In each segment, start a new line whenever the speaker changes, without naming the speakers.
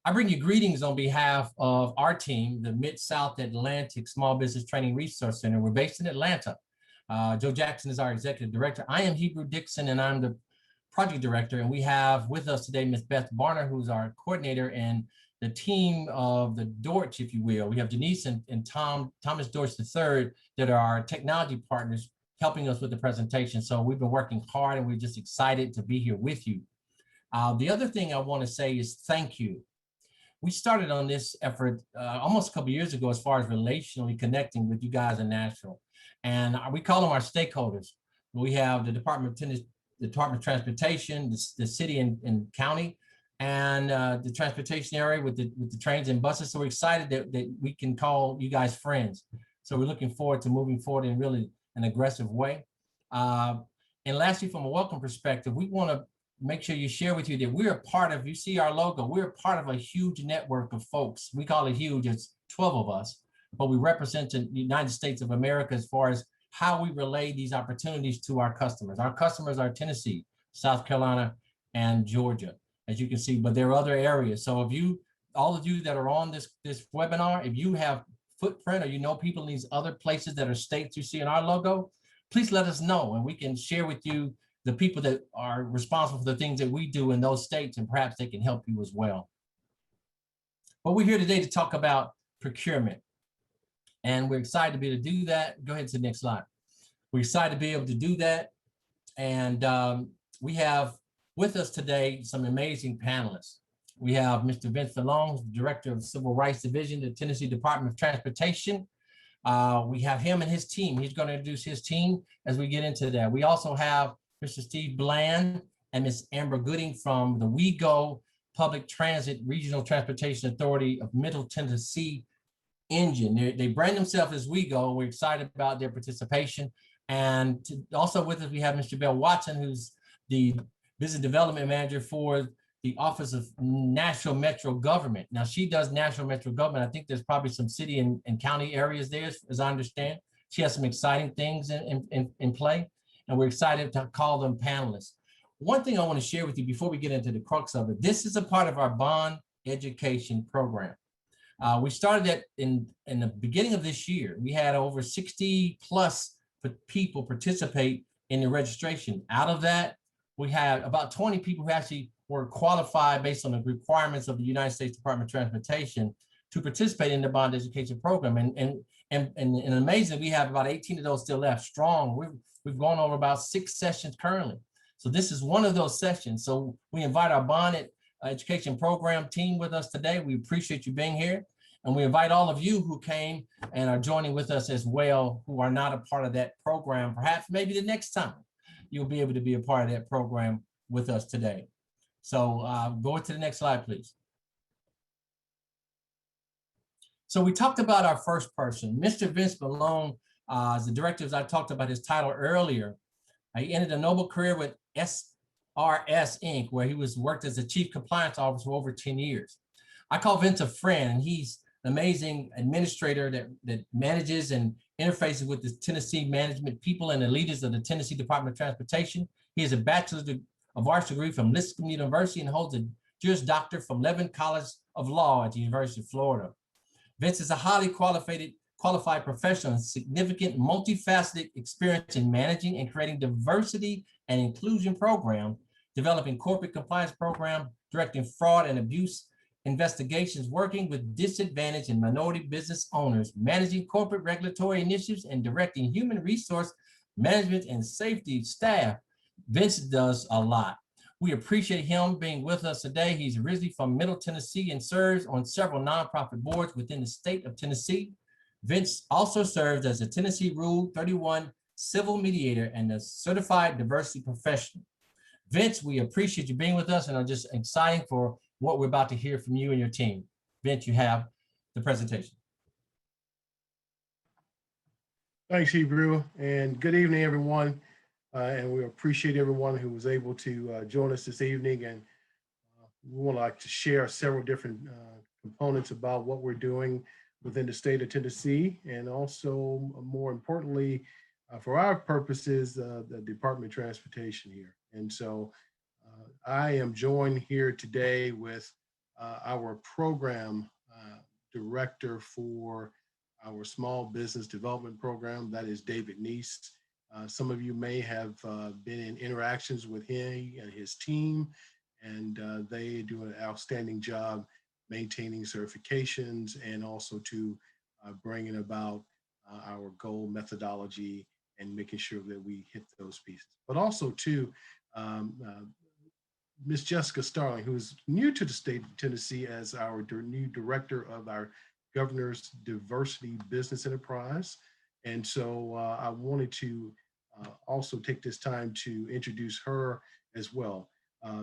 I bring you greetings on behalf of our team, the Mid-South Atlantic Small Business Training Resource Center. We're based in Atlanta. Joe Jackson is our executive director. I am Hebrew Dixon, and I'm the project director. And we have with us today Ms. Beth Barner, who's our coordinator, and the team of the Dortch, if you will. We have Denise and Thomas Dortch III that are our technology partners helping us with the presentation. So we've been working hard, and we're just excited to be here with you. The other thing I want to say is thank you. We started on this effort almost a couple of years ago as far as relationally connecting with you guys in Nashville. And we call them our stakeholders. We have the Department of Transportation, the city and county, and the transportation area with the trains and buses. So we're excited that we can call you guys friends. So we're looking forward to moving forward in really an aggressive way. And lastly, from a welcome perspective, we want to make sure you share with you that we're a part of, you see our logo, we're a part of a huge network of folks. We call it huge, it's 12 of us, but we represent the United States of America as far as how we relay these opportunities to our customers. Our customers are Tennessee, South Carolina, and Georgia, as you can see, but there are other areas. So if you, all of you that are on this webinar, if you have footprint or you know people in these other places that are states you see in our logo, please let us know and we can share with you the people that are responsible for the things that we do in those states, and perhaps they can help you as well. But we're here today to talk about procurement, and we're excited to be able to do that. Go ahead to the next slide. We're excited to be able to do that, and we have with us today some amazing panelists. We have Mr. Vince Malone, Director of Civil Rights Division, the Tennessee Department of Transportation. We have him and his team. He's going to introduce his team as we get into that. We also have Mr. Steve Bland and Ms. Amber Gooding from the WeGo Public Transit Regional Transportation Authority of Middle Tennessee Engine. They brand themselves as WeGo. We're excited about their participation. And also with us, we have Mr. Bell Watson, who's the Business Development Manager for the Office of Nashville Metro Government. Now, she does Nashville Metro Government. I think there's probably some city and county areas there, as I understand. She has some exciting things in play, and we're excited to call them panelists. One thing I want to share with you before we get into the crux of it, this is a part of our bond education program. We started that in the beginning of this year. We had over 60 plus people participate in the registration. Out of that, we had about 20 people who actually were qualified based on the requirements of the United States Department of Transportation to participate in the bond education program. And amazing, we have about 18 of those still left strong. We've gone over about 6 sessions currently. So this is one of those sessions. So we invite our bond education program team with us today. We appreciate you being here. And we invite all of you who came and are joining with us as well, who are not a part of that program. Perhaps maybe the next time you'll be able to be a part of that program with us today. So go to the next slide, please. So we talked about our first person, Mr. Vince Malone, as the director, as I talked about his title earlier. He ended a noble career with SRS Inc., where he worked as a chief compliance officer for over 10 years. I call Vince a friend, and he's an amazing administrator that manages and interfaces with the Tennessee management people and the leaders of the Tennessee Department of Transportation. He has a Bachelor of Arts degree from Lipscomb University and holds a Juris Doctor from Levin College of Law at the University of Florida. Vince is a highly qualified professional and significant multifaceted experience in managing and creating diversity and inclusion program, developing corporate compliance program, directing fraud and abuse investigations, working with disadvantaged and minority business owners, managing corporate regulatory initiatives, and directing human resource management and safety staff. Vince does a lot. We appreciate him being with us today. He's originally from Middle Tennessee and serves on several nonprofit boards within the state of Tennessee. Vince also serves as a Tennessee Rule 31 civil mediator and a certified diversity professional. Vince, we appreciate you being with us and are just excited for what we're about to hear from you and your team. Vince, you have the presentation.
Thanks, Hebrew, and good evening, everyone. And we appreciate everyone who was able to join us this evening. And we would like to share several different components about what we're doing within the state of Tennessee, and also more importantly, for our purposes, the Department of Transportation here. And so I am joined here today with our program director for our small business development program. That is David NEESE. Some of you may have been in interactions with him and his team, and they do an outstanding job maintaining certifications and also to bringing about our goal methodology and making sure that we hit those pieces. But also too, Ms. Jessica Starling, who is new to the state of Tennessee as our new director of our Governor's Diversity Business Enterprise. And so I wanted to also take this time to introduce her as well.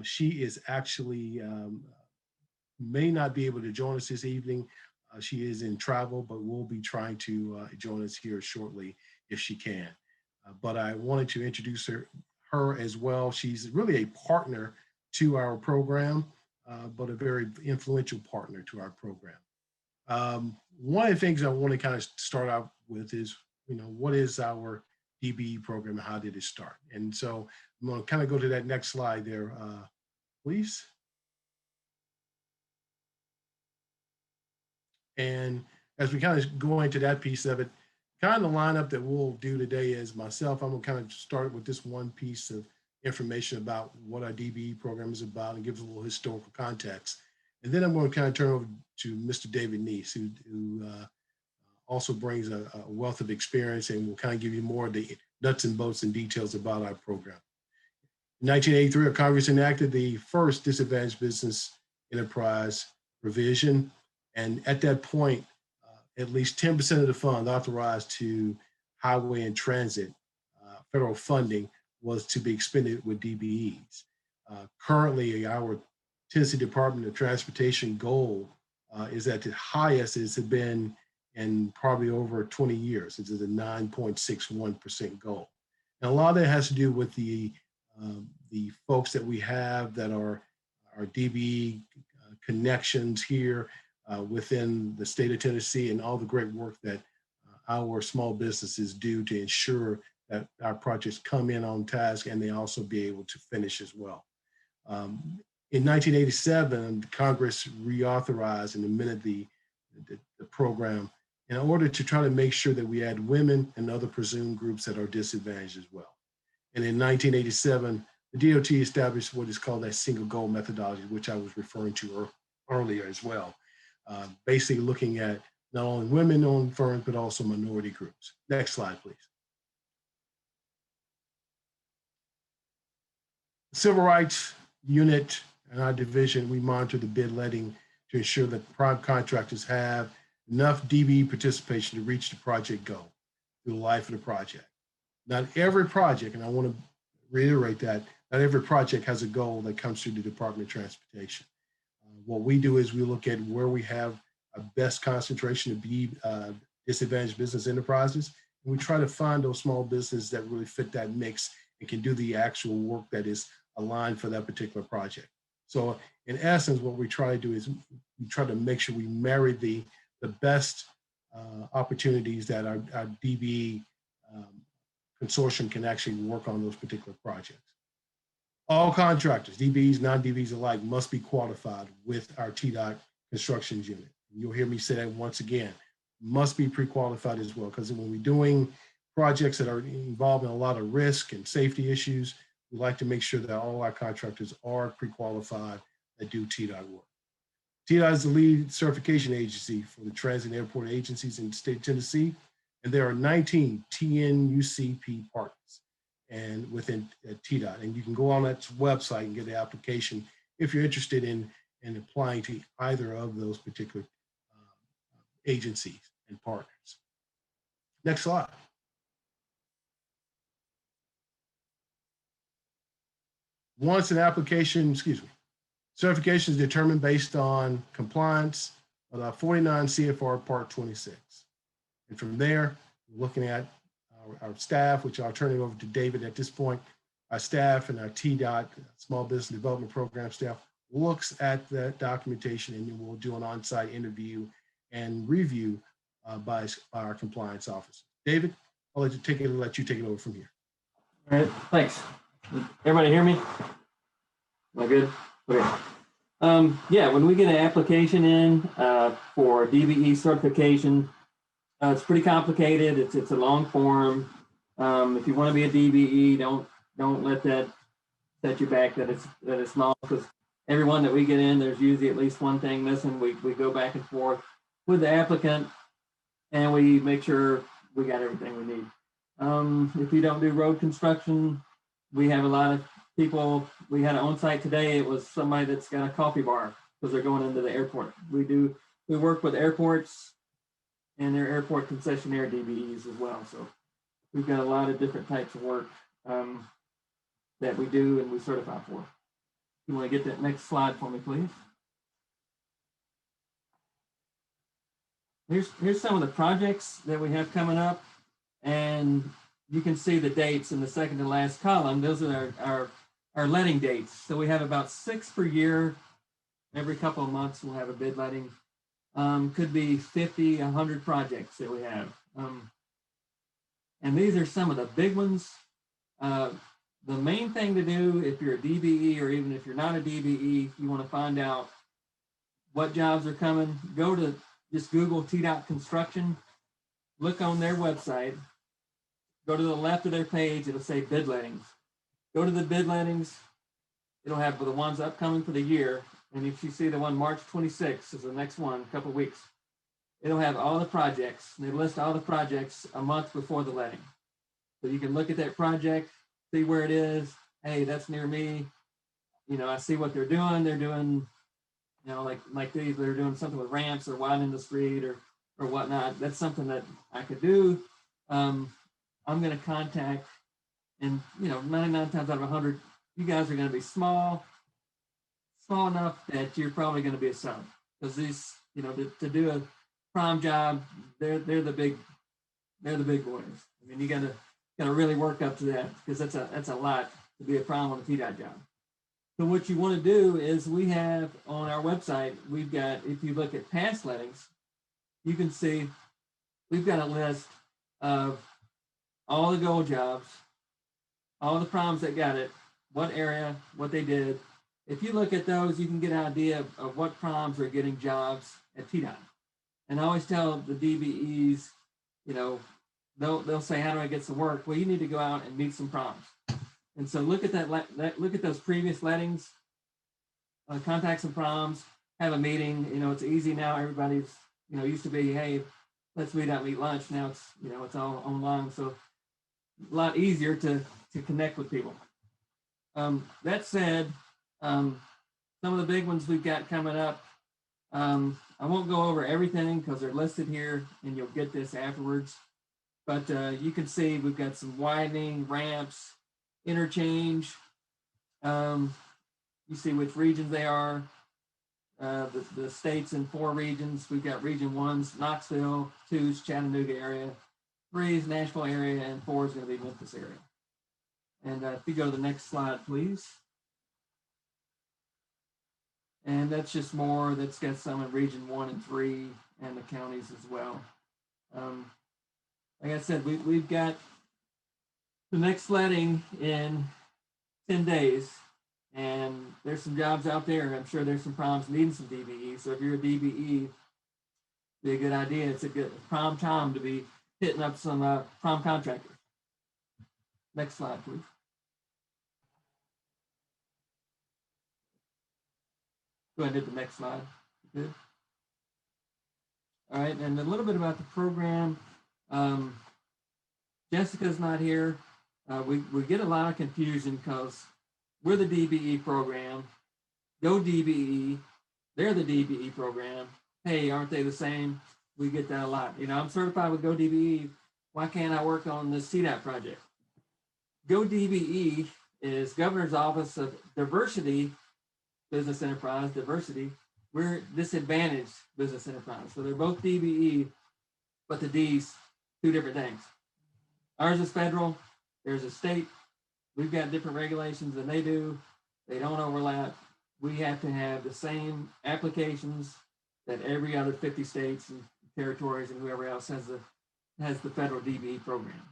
She is actually, may not be able to join us this evening. She is in travel, but will be trying to join us here shortly if she can. But I wanted to introduce her as well. She's really a partner to our program, but a very influential partner to our program. One of the things I want to kind of start out with is, what is our DBE program and how did it start? And so I'm going to kind of go to that next slide there, please. And as we kind of go into that piece of it, kind of the lineup that we'll do today is myself. I'm going to kind of start with this one piece of information about what our DBE program is about and give us a little historical context. And then I'm going to kind of turn over to Mr. David NEESE, who also brings a wealth of experience and will kind of give you more of the nuts and bolts and details about our program. In 1983, Congress enacted the first disadvantaged business enterprise provision. And at that point, at least 10% of the fund authorized to highway and transit federal funding was to be expended with DBEs. Currently, our Tennessee Department of Transportation goal is at the highest it's been in probably over 20 years. It's a 9.61% goal. And a lot of that has to do with the folks that we have that are our DBE connections here within the state of Tennessee and all the great work that our small businesses do to ensure that our projects come in on task and they also be able to finish as well. In 1987, Congress reauthorized and amended the program in order to try to make sure that we add women and other presumed groups that are disadvantaged as well. And in 1987, the DOT established what is called that single goal methodology, which I was referring to earlier as well. Basically looking at not only women-owned firms, but also minority groups. Next slide, please. Civil Rights Unit and our division, we monitor the bid letting to ensure that prime contractors have enough DBE participation to reach the project goal through the life of the project. Not every project, and I want to reiterate that, not every project has a goal that comes through the Department of Transportation. What we do is we look at where we have a best concentration of disadvantaged business enterprises, and we try to find those small businesses that really fit that mix and can do the actual work that is aligned for that particular project. So in essence, what we try to do is we try to make sure we marry the best opportunities that our DBE consortium can actually work on those particular projects. All contractors, DBEs, non-DBEs alike, must be qualified with our TDOT constructions unit. You'll hear me say that once again, must be pre-qualified as well, because when we're doing projects that are involved in a lot of risk and safety issues, we like to make sure that all our contractors are pre-qualified that do TDOT work. TDOT is the lead certification agency for the transit and airport agencies in the state of Tennessee, and there are 19 TNUCP partners and within TDOT. And you can go on that website and get the application if you're interested in applying to either of those particular agencies and partners. Next slide. Once an application, certification is determined based on compliance with 49 CFR Part 26. And from there, looking at our staff, which I'll turn it over to David at this point, our staff and our TDOT, Small Business Development Program staff, looks at that documentation, and we'll do an on-site interview and review by our compliance officer. David, I'll let you take it over from here.
All right, thanks. Everybody hear me? Am I good? Okay. Yeah, when we get an application in for DBE certification, it's pretty complicated. It's a long form. If you want to be a DBE, don't let that set you back that it's small, because everyone that we get in, there's usually at least one thing missing. We go back and forth with the applicant, and we make sure we got everything we need. If you don't do road construction, we have a lot of people. We had an on-site today. It was somebody that's got a coffee bar because they're going into the airport. We work with airports and their airport concessionaire DBEs as well. So we've got a lot of different types of work that we do and we certify for. You want to get that next slide for me, please? Here's some of the projects that we have coming up, and you can see the dates in the second to last column. Those are our letting dates. So we have about 6 per year. Every couple of months we'll have a bid letting. Could be 50, 100 projects that we have. And these are some of the big ones. The main thing to do if you're a DBE, or even if you're not a DBE, you want to find out what jobs are coming, just Google TDOT construction, look on their website, go to the left of their page, it'll say bid lettings. Go to the bid lettings, it'll have the ones upcoming for the year. And if you see the one March 26th is the next one, a couple of weeks, it'll have all the projects. And they list all the projects a month before the letting. So you can look at that project, see where it is. Hey, that's near me. You know, I see what they're doing. They're doing, you know, like these, they're doing something with ramps or widening the street or whatnot. That's something that I could do. I'm going to contact, and, you know, 99 times out of 100, you guys are going to be small enough that you're probably going to be a sub, because these, you know, to do a prime job, they're the big boys. I mean, you got to really work up to that, because that's a lot to be a prime on a TDOT job. So what you want to do is, we have on our website, we've got, if you look at past lettings, you can see we've got a list of all the gold jobs, all the primes that got it, what area, what they did. If you look at those, you can get an idea of what primes are getting jobs at TDOT. And I always tell the DBEs, you know, they'll say, how do I get some work? Well, you need to go out and meet some primes. And so look at look at those previous lettings, contact some primes, have a meeting. You know, it's easy now. Everybody's, you know, used to be, hey, let's meet out, meet lunch. Now it's, you know, it's all online. So a lot easier to connect with people. That said, some of the big ones we've got coming up, I won't go over everything because they're listed here and you'll get this afterwards. But you can see we've got some widening, ramps, interchange. You see which regions they are. The states in 4 regions. We've got region 1's Knoxville, 2's Chattanooga area, 3's Nashville area, and 4 is going to be Memphis area. And if you go to the next slide, please. And that's just more, that's got some in region 1 and 3 and the counties as well. Like I said, we've got the next letting in 10 days, and there's some jobs out there. I'm sure there's some primes needing some DBE. So if you're a DBE, be a good idea. It's a good prime time to be hitting up some prime contractors. Next slide, please. Go ahead and hit the next slide. Good. All right, and a little bit about the program. Jessica's not here. We get a lot of confusion because we're the DBE program. Go DBE, they're the DBE program. Hey, aren't they the same? We get that a lot. You know, I'm certified with Go DBE. Why can't I work on this CDOT project? Go DBE is Governor's Office of Diversity, Business Enterprise, Diversity. We're Disadvantaged Business Enterprise. So they're both DBE, but the D's, 2 different things. Ours is federal, there's a state. We've got different regulations than they do. They don't overlap. We have to have the same applications that every other 50 states and territories and whoever else has the federal DBE program.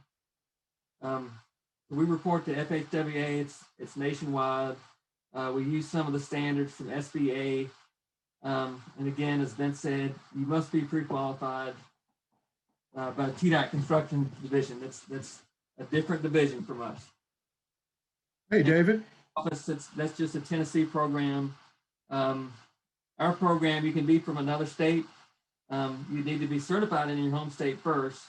We report to FHWA, it's nationwide. We use some of the standards from SBA. And again, as Ben said, you must be pre-qualified by the TDOT construction division. That's a different division from us.
Hey, David.
Office, that's just a Tennessee program. Our program, you can be from another state. You need to be certified in your home state first,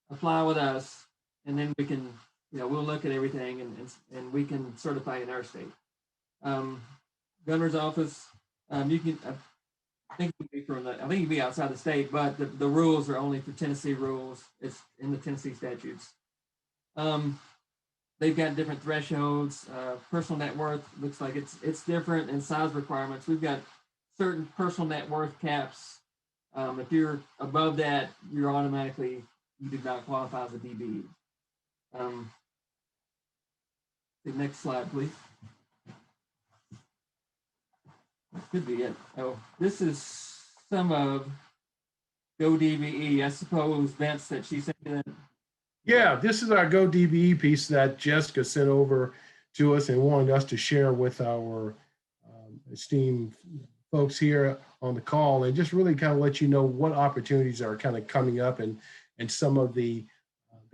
apply with us, and then we can, we'll look at everything and we can certify in our state. Governor's office, you can, I think you can be outside the state, but the rules are only for Tennessee rules. It's in the Tennessee statutes. They've got different thresholds. Personal net worth looks like it's different, and size requirements. We've got certain personal net worth caps. If you're above that, you do not qualify as a DBE. The next slide, please. That could be it. Oh, this is some of Go DBE. I suppose, Vince, that she said that.
Yeah, this is our Go DBE piece that Jessica sent over to us and wanted us to share with our esteemed folks here on the call, and just really kind of let you know what opportunities are kind of coming up and some of the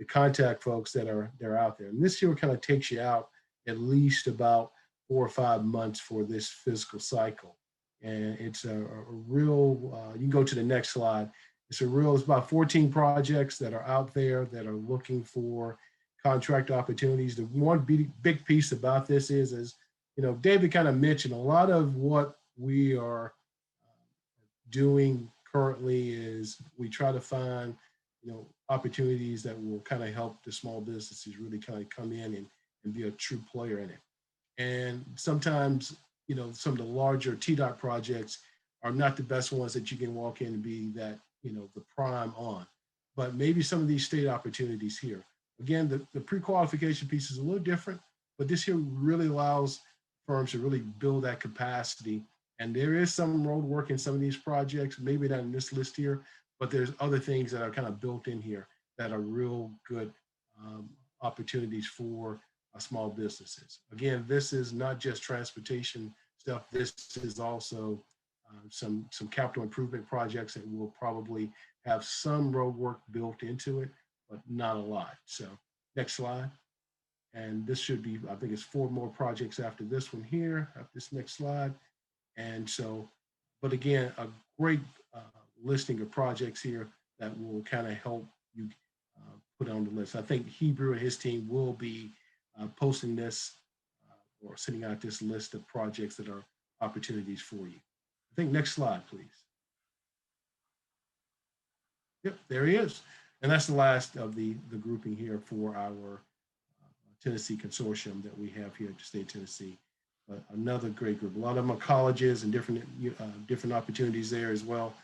contact folks that are out there. And this here kind of takes you out at least about 4 or 5 months for this fiscal cycle. And it's a real, you can go to the next slide. It's about 14 projects that are out there that are looking for contract opportunities. The one big piece about this is David kind of mentioned, a lot of what we are doing currently is we try to find, opportunities that will kind of help the small businesses really kind of come in and be a true player in it. And sometimes, some of the larger TDOT projects are not the best ones that you can walk in and be that, the prime on. But maybe some of these state opportunities here. Again, the pre-qualification piece is a little different, but this here really allows firms to really build that capacity. And there is some road work in some of these projects, maybe not in this list here, but there's other things that are kind of built in here that are real good opportunities for small businesses. Again, this is not just transportation stuff. This is also some capital improvement projects that will probably have some road work built into it, but not a lot. So next slide. And this should be, I think it's 4 more projects after this one here, after this next slide. And so, but again, a great listing of projects here that will kind of help you put on the list. I think Hebrew and his team will be posting this or sending out this list of projects that are opportunities for you. I think next slide, please. Yep, there he is. And that's the last of the grouping here for our Tennessee consortium that we have here at the state of Tennessee. Another great group. A lot of them are colleges and different opportunities there as well.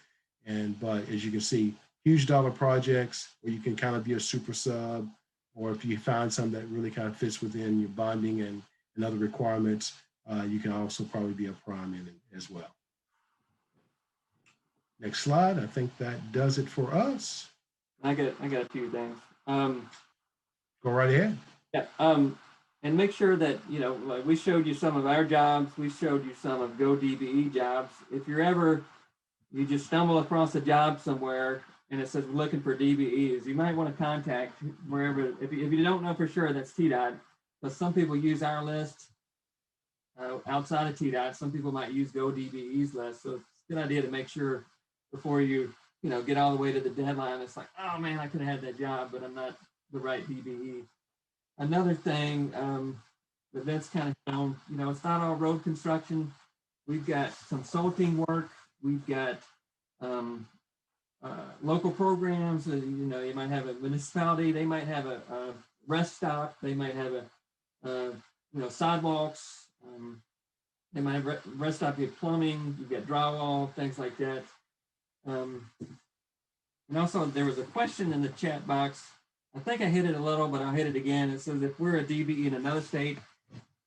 But as you can see, huge dollar projects where you can kind of be a super sub, or if you find some that really kind of fits within your bonding and other requirements, you can also probably be a prime in it as well. Next slide. I think that does it for us.
I got a few things.
Go right ahead.
Yeah. And make sure that, like we showed you some of our jobs, we showed you some of Go DBE jobs. If you just stumble across a job somewhere and it says we're looking for DBEs, you might want to contact wherever, if you don't know for sure that's TDOT, but some people use our list outside of TDOT. Some people might use Go DBE's list. So it's a good idea to make sure before you, get all the way to the deadline. It's like, oh man, I could have had that job, but I'm not the right DBE. Another thing that Vince kind of shown, it's not all road construction. We've got consulting work. We've got local programs. You might have a municipality. They might have a rest stop. They might have sidewalks. They might have rest stop. You have plumbing. You get drywall, things like that. And also, there was a question in the chat box. I think I hit it a little, but I'll hit it again. It says, if we're a DBE in another state,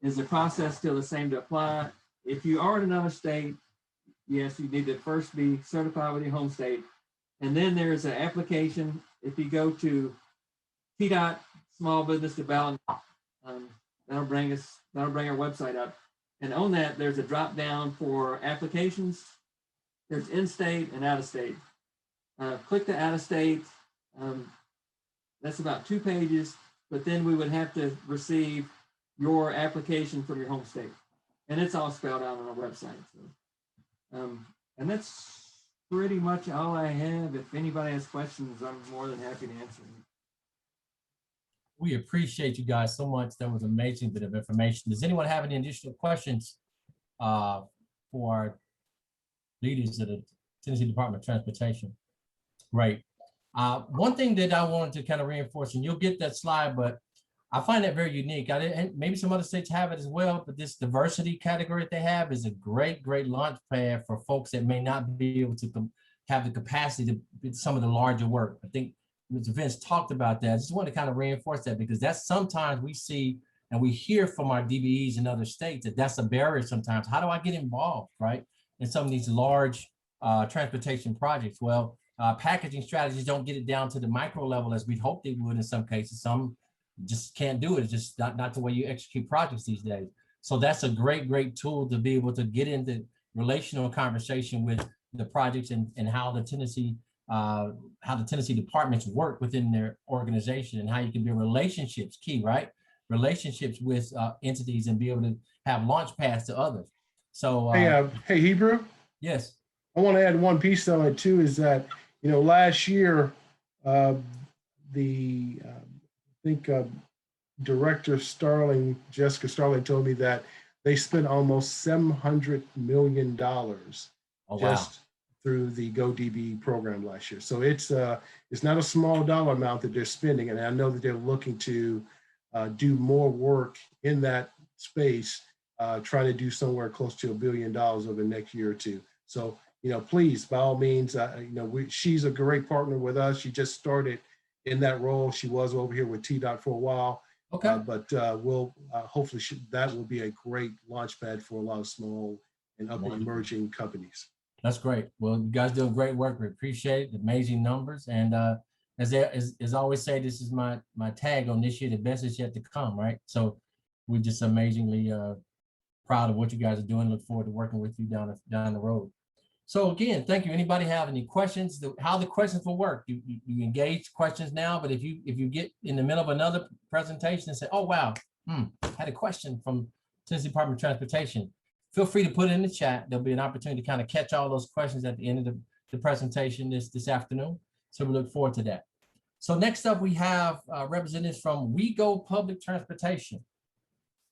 is the process still the same to apply? If you are in another state, yes, you need to first be certified with your home state. And then there's an application. If you go to TDOT Small Business Development, that'll bring our website up. And on that, there's a drop down for applications. There's in-state and out-of-state. Click the out-of-state. That's about 2 pages, but then we would have to receive your application from your home state. And it's all spelled out on our website. So, and that's pretty much all I have. If anybody has questions, I'm more than happy to answer them.
We appreciate you guys so much. That was an amazing bit of information. Does anyone have any additional questions for our leaders of the Tennessee Department of Transportation? Great. One thing that I wanted to kind of reinforce, and you'll get that slide, but I find that very unique. And maybe some other states have it as well, but this diversity category that they have is a great, great launch pad for folks that may not be able to have the capacity to do some of the larger work. I think Mr. Vince talked about that. I just want to kind of reinforce that, because that's sometimes we see and we hear from our DBEs in other states that that's a barrier sometimes. How do I get involved, right, in some of these large transportation projects? Well, packaging strategies don't get it down to the micro level as we'd hope they would in some cases. Some just can't do it. It's just not the way you execute projects these days. So that's a great, great tool to be able to get into relational conversation with the projects and how the Tennessee departments work within their organization, and how you can build relationships, key, right? Relationships with entities and be able to have launch pads to others. So
hey, Hebrew.
Yes.
I want to add one piece on it too, is that, last year, Director Starling, Jessica Starling, told me that they spent almost $700 million just through the GoDB program last year. So it's not a small dollar amount that they're spending, and I know that they're looking to do more work in that space, trying to do somewhere close to $1 billion over the next year or two. So please, by all means, she's a great partner with us. She just started in that role. She was over here with TDOT for a while.
Okay.
But we'll hopefully that will be a great launch pad for a lot of small and up and emerging companies.
That's great. Well, you guys doing great work. We appreciate it. Amazing numbers. And as I always say, this is my tag on this year. The best is yet to come, right? So we're just amazingly proud of what you guys are doing. Look forward to working with you down the road. So again, thank you. Anybody have any questions? How the questions will work? You engage questions now, but if you get in the middle of another presentation and say, oh wow, had a question from Tennessee Department of Transportation, feel free to put it in the chat. There'll be an opportunity to kind of catch all those questions at the end of the presentation this afternoon. So we look forward to that. So next up, we have representatives from We Go Public Transportation.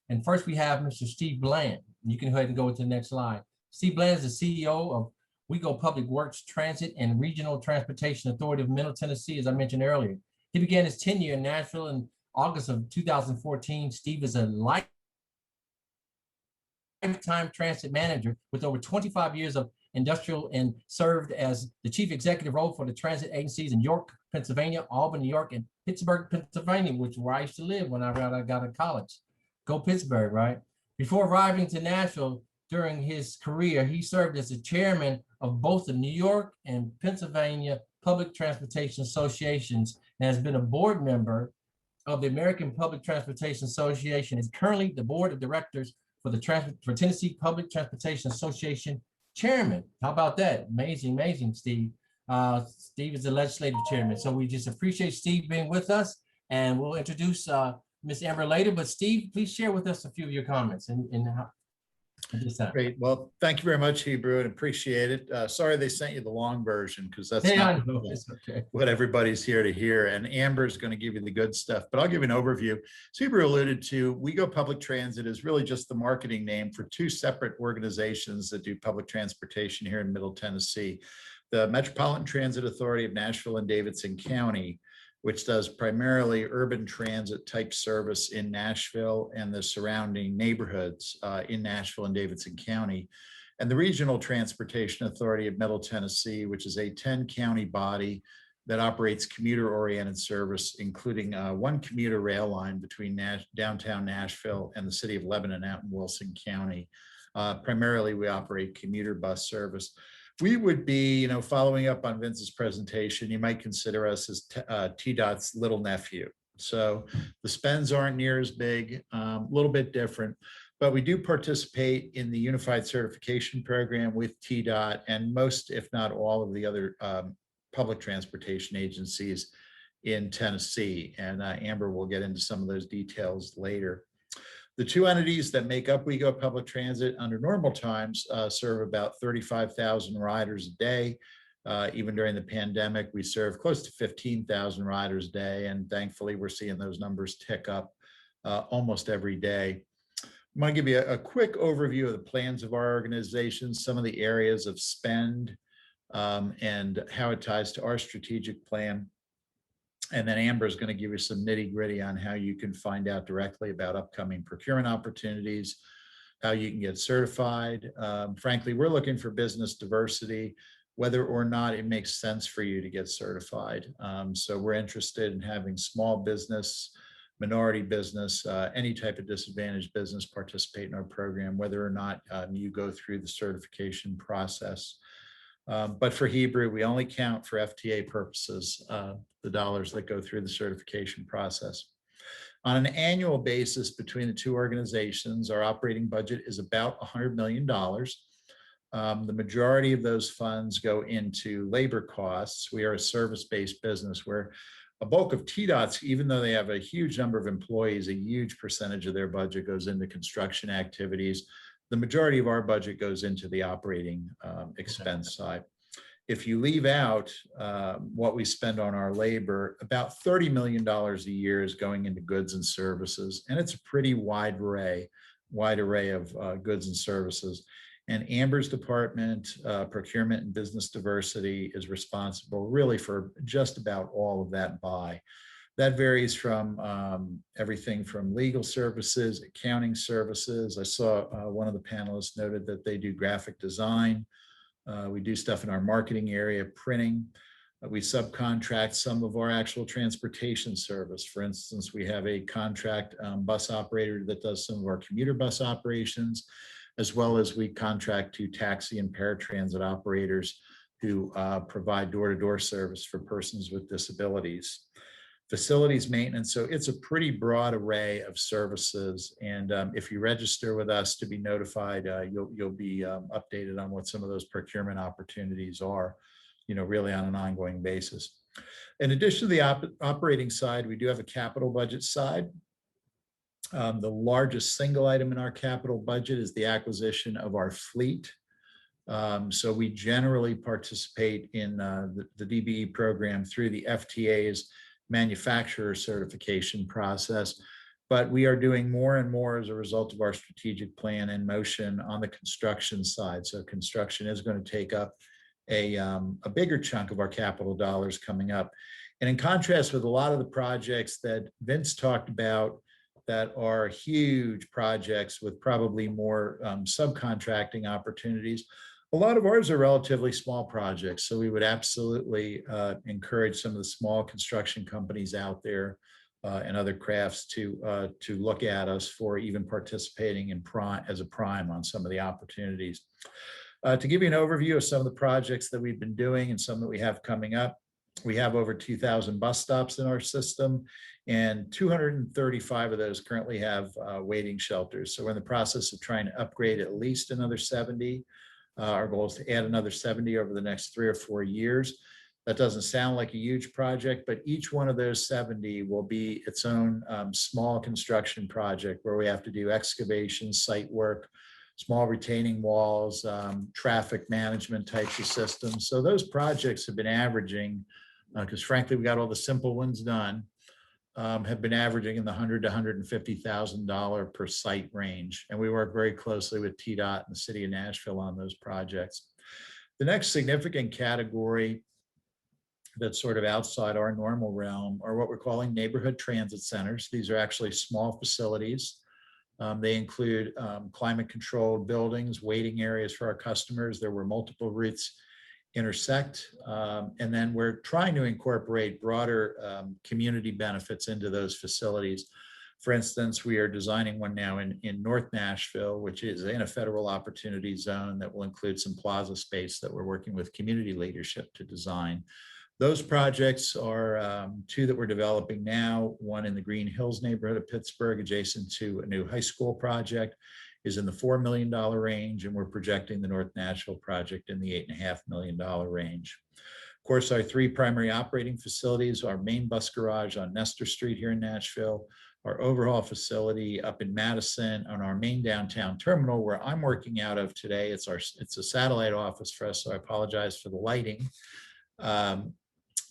And first we have Mr. Steve Bland. You can go ahead and go to the next slide. Steve Bland is the CEO of We Go Public Works Transit and Regional Transportation Authority of Middle Tennessee, as I mentioned earlier. He began his tenure in Nashville in August of 2014. Steve is a lifetime transit manager with over 25 years of industrial and served as the chief executive role for the transit agencies in York, Pennsylvania, Albany, New York, and Pittsburgh, Pennsylvania, which is where I used to live when I got out of college. Go Pittsburgh, right? Before arriving to Nashville, during his career, he served as the chairman of both the New York and Pennsylvania Public Transportation Associations and has been a board member of the American Public Transportation Association. Is currently the board of directors for Tennessee Public Transportation Association chairman. How about that? Amazing, amazing, Steve. Steve is the legislative chairman. So we just appreciate Steve being with us, and we'll introduce Ms. Amber later. But Steve, please share with us a few of your comments and how.
Great. Well, thank you very much, Hebrew, and appreciate it. Sorry they sent you the long version, because that's not what everybody's here to hear. And Amber is going to give you the good stuff, but I'll give you an overview. So Hebrew alluded to, We Go Public Transit is really just the marketing name for two separate organizations that do public transportation here in Middle Tennessee. The Metropolitan Transit Authority of Nashville and Davidson County, which does primarily urban transit type service in Nashville and the surrounding neighborhoods in Nashville and Davidson County, and the Regional Transportation Authority of Middle Tennessee, which is a 10-county body that operates commuter-oriented service, including one commuter rail line between downtown Nashville and the city of Lebanon out in Wilson County. Primarily, we operate commuter bus service. We would be, following up on Vince's presentation, you might consider us as TDOT's little nephew. So the spends aren't near as big, a little bit different, But we do participate in the Unified Certification Program with TDOT and most, if not all, of the other public transportation agencies in Tennessee. And Amber will get into some of those details later. The two entities that make up WeGo Public Transit under normal times serve about 35,000 riders a day. Even during the pandemic, we serve close to 15,000 riders a day. And thankfully, we're seeing those numbers tick up almost every day. I'm going to give you a quick overview of the plans of our organization, some of the areas of spend, and how it ties to our strategic plan. And then Amber is going to give you some nitty gritty on how you can find out directly about upcoming procurement opportunities, how you can get certified. Frankly, we're looking for business diversity, whether or not it makes sense for you to get certified. So we're interested in having small business, minority business, any type of disadvantaged business participate in our program, whether or not you go through the certification process. But for Hebrew, we only count for FTA purposes, the dollars that go through the certification process. On an annual basis between the two organizations, our operating budget is about $100 million. The majority of those funds go into labor costs. We are a service-based business where a bulk of TDOT's, even though they have a huge number of employees, a huge percentage of their budget goes into construction activities. The majority of our budget goes into the operating expense side. If you leave out what we spend on our labor, about $30 million a year is going into goods and services. And it's a pretty wide array of goods and services. And Amber's department, procurement and business diversity, is responsible really for just about all of that buy. That varies from everything from legal services, accounting services. I saw one of the panelists noted that they do graphic design. We do stuff in our marketing area, printing. We subcontract some of our actual transportation service. For instance, we have a contract bus operator that does some of our commuter bus operations, as well as we contract to taxi and paratransit operators who provide door-to-door service for persons with disabilities. Facilities maintenance, so it's a pretty broad array of services. And if you register with us to be notified, you'll be updated on what some of those procurement opportunities are, really on an ongoing basis. In addition to the operating side, we do have a capital budget side. The largest single item in our capital budget is the acquisition of our fleet. So we generally participate in the DBE program through the FTA's manufacturer certification process, but we are doing more and more as a result of our strategic plan in motion on the construction side. So construction is going to take up a bigger chunk of our capital dollars coming up. And in contrast with a lot of the projects that Vince talked about that are huge projects with probably more subcontracting opportunities, a lot of ours are relatively small projects. So we would absolutely encourage some of the small construction companies out there and other crafts to look at us for even participating in as a prime on some of the opportunities. To give you an overview of some of the projects that we've been doing and some that we have coming up, we have over 2,000 bus stops in our system, and 235 of those currently have waiting shelters. So we're in the process of trying to upgrade at least another 70. Our goal is to add another 70 over the next 3 or 4 years. That doesn't sound like a huge project, but each one of those 70 will be its own small construction project where we have to do excavation, site work, small retaining walls, traffic management types of systems. So those projects have been averaging, because frankly, we got all the simple ones done, have been averaging in the $100,000 to $150,000 per site range. And we work very closely with TDOT and the city of Nashville on those projects. The next significant category that's sort of outside our normal realm are what we're calling neighborhood transit centers. These are actually small facilities. They include climate controlled buildings, waiting areas for our customers. There were multiple routes intersect. And then we're trying to incorporate broader community benefits into those facilities. For instance, we are designing one now in North Nashville, which is in a federal opportunity zone that will include some plaza space that we're working with community leadership to design. Those projects are 2 that we're developing now, one in the Green Hills neighborhood of Pittsburgh, adjacent to a new high school project, is in the $4 million range, and we're projecting the North Nashville project in the $8.5 million range. Of course, our 3 primary operating facilities, our main bus garage on Nestor Street here in Nashville, our overhaul facility up in Madison, on our main downtown terminal where I'm working out of today. It's a satellite office for us, so I apologize for the lighting.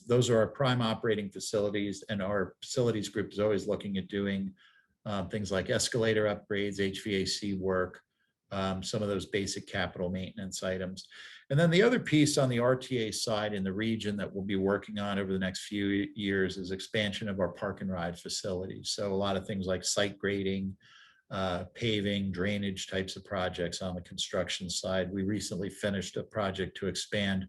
Those are our prime operating facilities, and our facilities group is always looking at doing things like escalator upgrades, HVAC work, some of those basic capital maintenance items. And then the other piece on the RTA side in the region that we'll be working on over the next few years is expansion of our park and ride facilities. So a lot of things like site grading, paving, drainage types of projects on the construction side. We recently finished a project to expand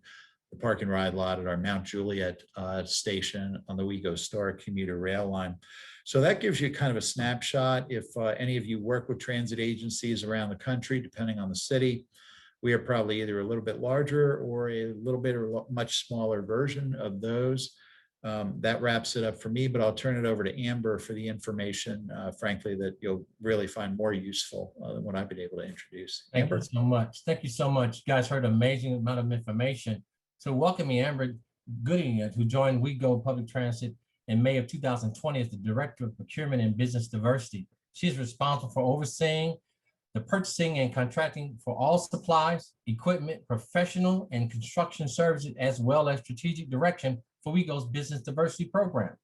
the park and ride lot at our Mount Juliet station on the WeGo Star commuter rail line. So that gives you kind of a snapshot. If any of you work with transit agencies around the country, depending on the city, we are probably either a little bit larger or a little bit or much smaller version of those. That wraps it up for me, but I'll turn it over to Amber for the information, frankly, that you'll really find more useful than what I've been able to introduce.
Thank you so much. Thank you so much. You guys heard an amazing amount of information. So welcoming Amber Gooding, who joined WeGo Public Transit in May of 2020 as the Director of Procurement and Business Diversity. She is responsible for overseeing the purchasing and contracting for all supplies, equipment, professional and construction services, as well as strategic direction for WeGo's Business Diversity Program.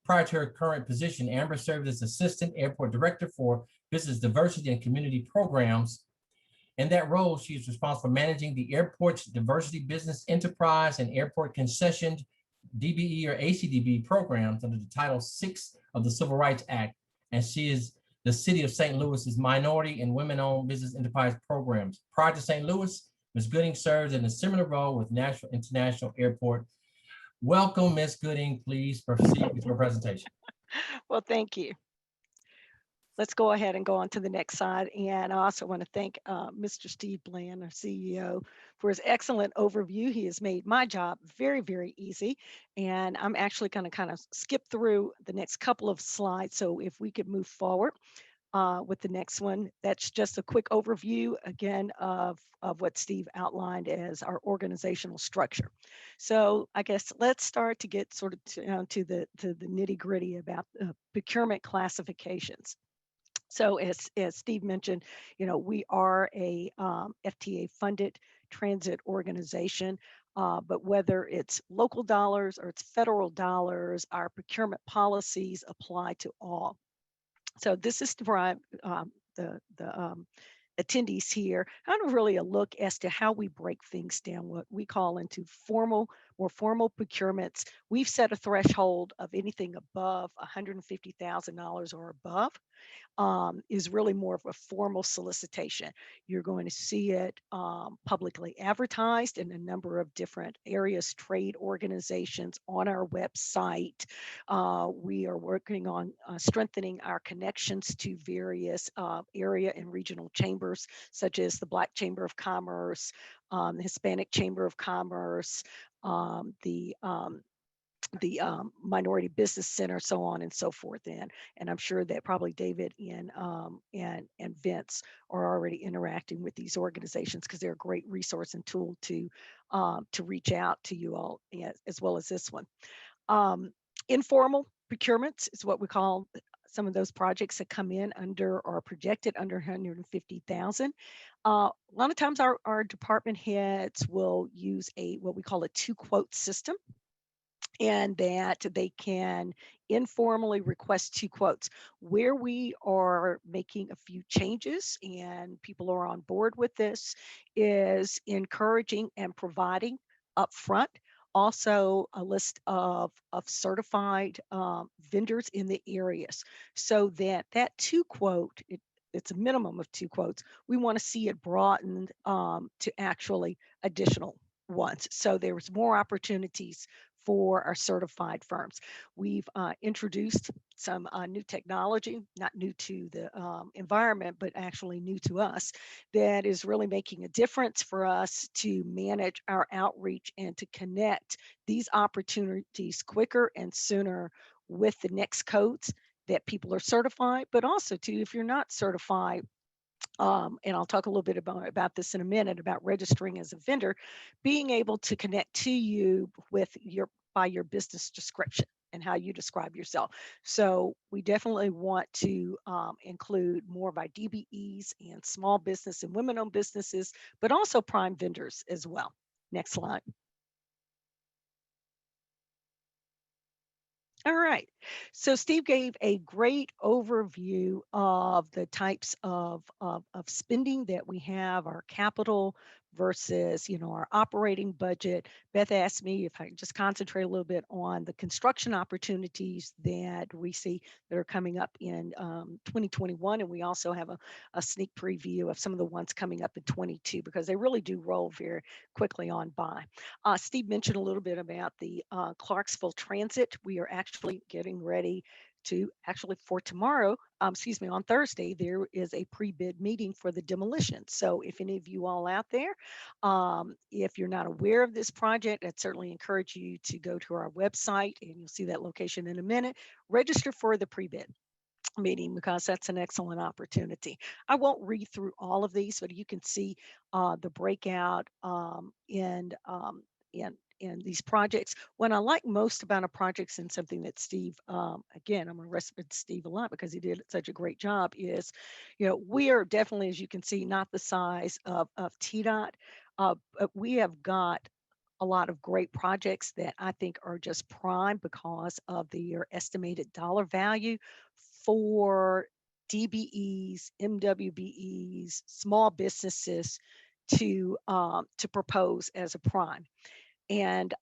Prior to her current position, Amber served as Assistant Airport Director for Business Diversity and Community Programs. In that role, she is responsible for managing the airport's diversity business enterprise and airport concessioned DBE or ACDB programs under the Title VI of the Civil Rights Act. And she is the City of St. Louis's minority and women-owned business enterprise programs. Prior to St. Louis, Ms. Gooding serves in a similar role with Nashville International Airport. Welcome, Ms. Gooding. Please proceed with your presentation.
Well, thank you. Let's go ahead and go on to the next slide. And I also want to thank Mr. Steve Bland, our CEO, for his excellent overview. He has made my job very, very easy. And I'm actually going to kind of skip through the next couple of slides. So if we could move forward with the next one, that's just a quick overview again of what Steve outlined as our organizational structure. So I guess let's start to get sort of to the nitty gritty about procurement classifications. So as Steve mentioned, we are a FTA funded transit organization, but whether it's local dollars or it's federal dollars, our procurement policies apply to all. So this is for the attendees here, kind of really a look as to how we break things down, what we call into more formal procurements. We've set a threshold of anything above $150,000 or above. Is really more of a formal solicitation. You're going to see it publicly advertised in a number of different areas, trade organizations on our website. We are working on strengthening our connections to various area and regional chambers, such as the Black Chamber of Commerce, the Hispanic Chamber of Commerce, the Minority Business Center, so on and so forth. And I'm sure that probably David and Vince are already interacting with these organizations because they're a great resource and tool to reach out to you all, as well as this one. Informal procurements is what we call some of those projects that come in under or projected under 150,000. A lot of times our department heads will use what we call a 2-quote system, and that they can informally request 2 quotes. Where we are making a few changes and people are on board with this is encouraging and providing upfront also a list of certified vendors in the areas, so that 2-quote, it's a minimum of 2 quotes. We want to see it broadened to actually additional ones. So there's more opportunities for our certified firms. We've introduced some new technology, not new to the environment, but actually new to us, that is really making a difference for us to manage our outreach and to connect these opportunities quicker and sooner with the next codes that people are certified, but also too, if you're not certified, and I'll talk a little bit about this in a minute, about registering as a vendor, being able to connect to you with by your business description and how you describe yourself. So we definitely want to include more by DBEs and small business and women-owned businesses, but also prime vendors as well. Next slide. All right. So Steve gave a great overview of the types of spending that we have, our capital versus, our operating budget. Beth asked me if I could just concentrate a little bit on the construction opportunities that we see that are coming up in 2021. And we also have a sneak preview of some of the ones coming up in 22, because they really do roll very quickly on by. Steve mentioned a little bit about the Clarksville Transit. We are actually getting ready to for tomorrow, on Thursday, there is a pre-bid meeting for the demolition. So if any of you all out there, if you're not aware of this project, I'd certainly encourage you to go to our website, and you'll see that location in a minute. Register for the pre-bid meeting, because that's an excellent opportunity. I won't read through all of these, but you can see the breakout in these projects. What I like most about a project, and something that Steve, again, I'm going to respect Steve a lot because he did such a great job, is, we are definitely, as you can see, not the size of TDOT, but we have got a lot of great projects that I think are just prime because of their estimated dollar value for DBEs, MWBEs, small businesses to propose as a prime. And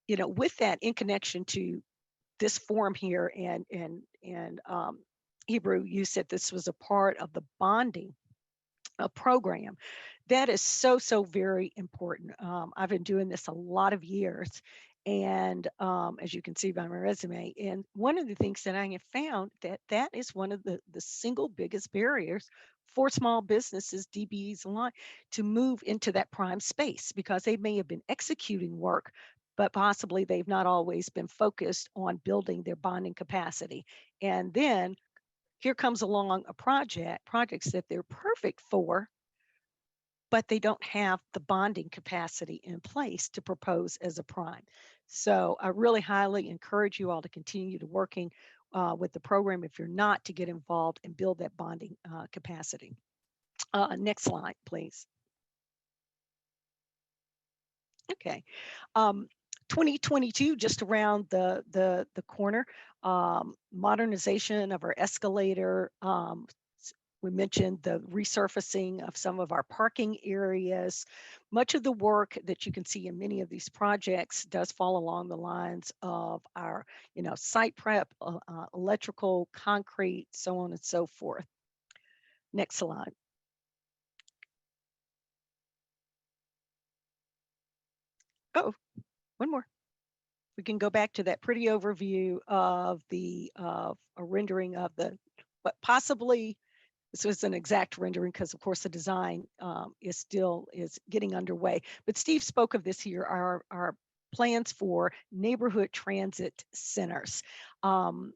with that, in connection to this form here, and Hebrew, you said this was a part of the bonding program. That is so very important. I've been doing this a lot of years, and as you can see by my resume, and one of the things that I have found that is one of the single biggest barriers for small businesses, DBEs alike, to move into that prime space, because they may have been executing work, but possibly they've not always been focused on building their bonding capacity. And then here comes along a projects that they're perfect for, but they don't have the bonding capacity in place to propose as a prime. So I really highly encourage you all to continue to working with the program, if you're not, to get involved and build that bonding capacity. Next slide, please. Okay. 2022, just around the corner, modernization of our escalator. We mentioned the resurfacing of some of our parking areas. Much of the work that you can see in many of these projects does fall along the lines of our, site prep, electrical, concrete, so on and so forth. Next slide. Oh, one more. We can go back to that pretty overview of a rendering of but possibly this was an exact rendering, because of course the design is getting underway. But Steve spoke of this here, our plans for neighborhood transit centers. And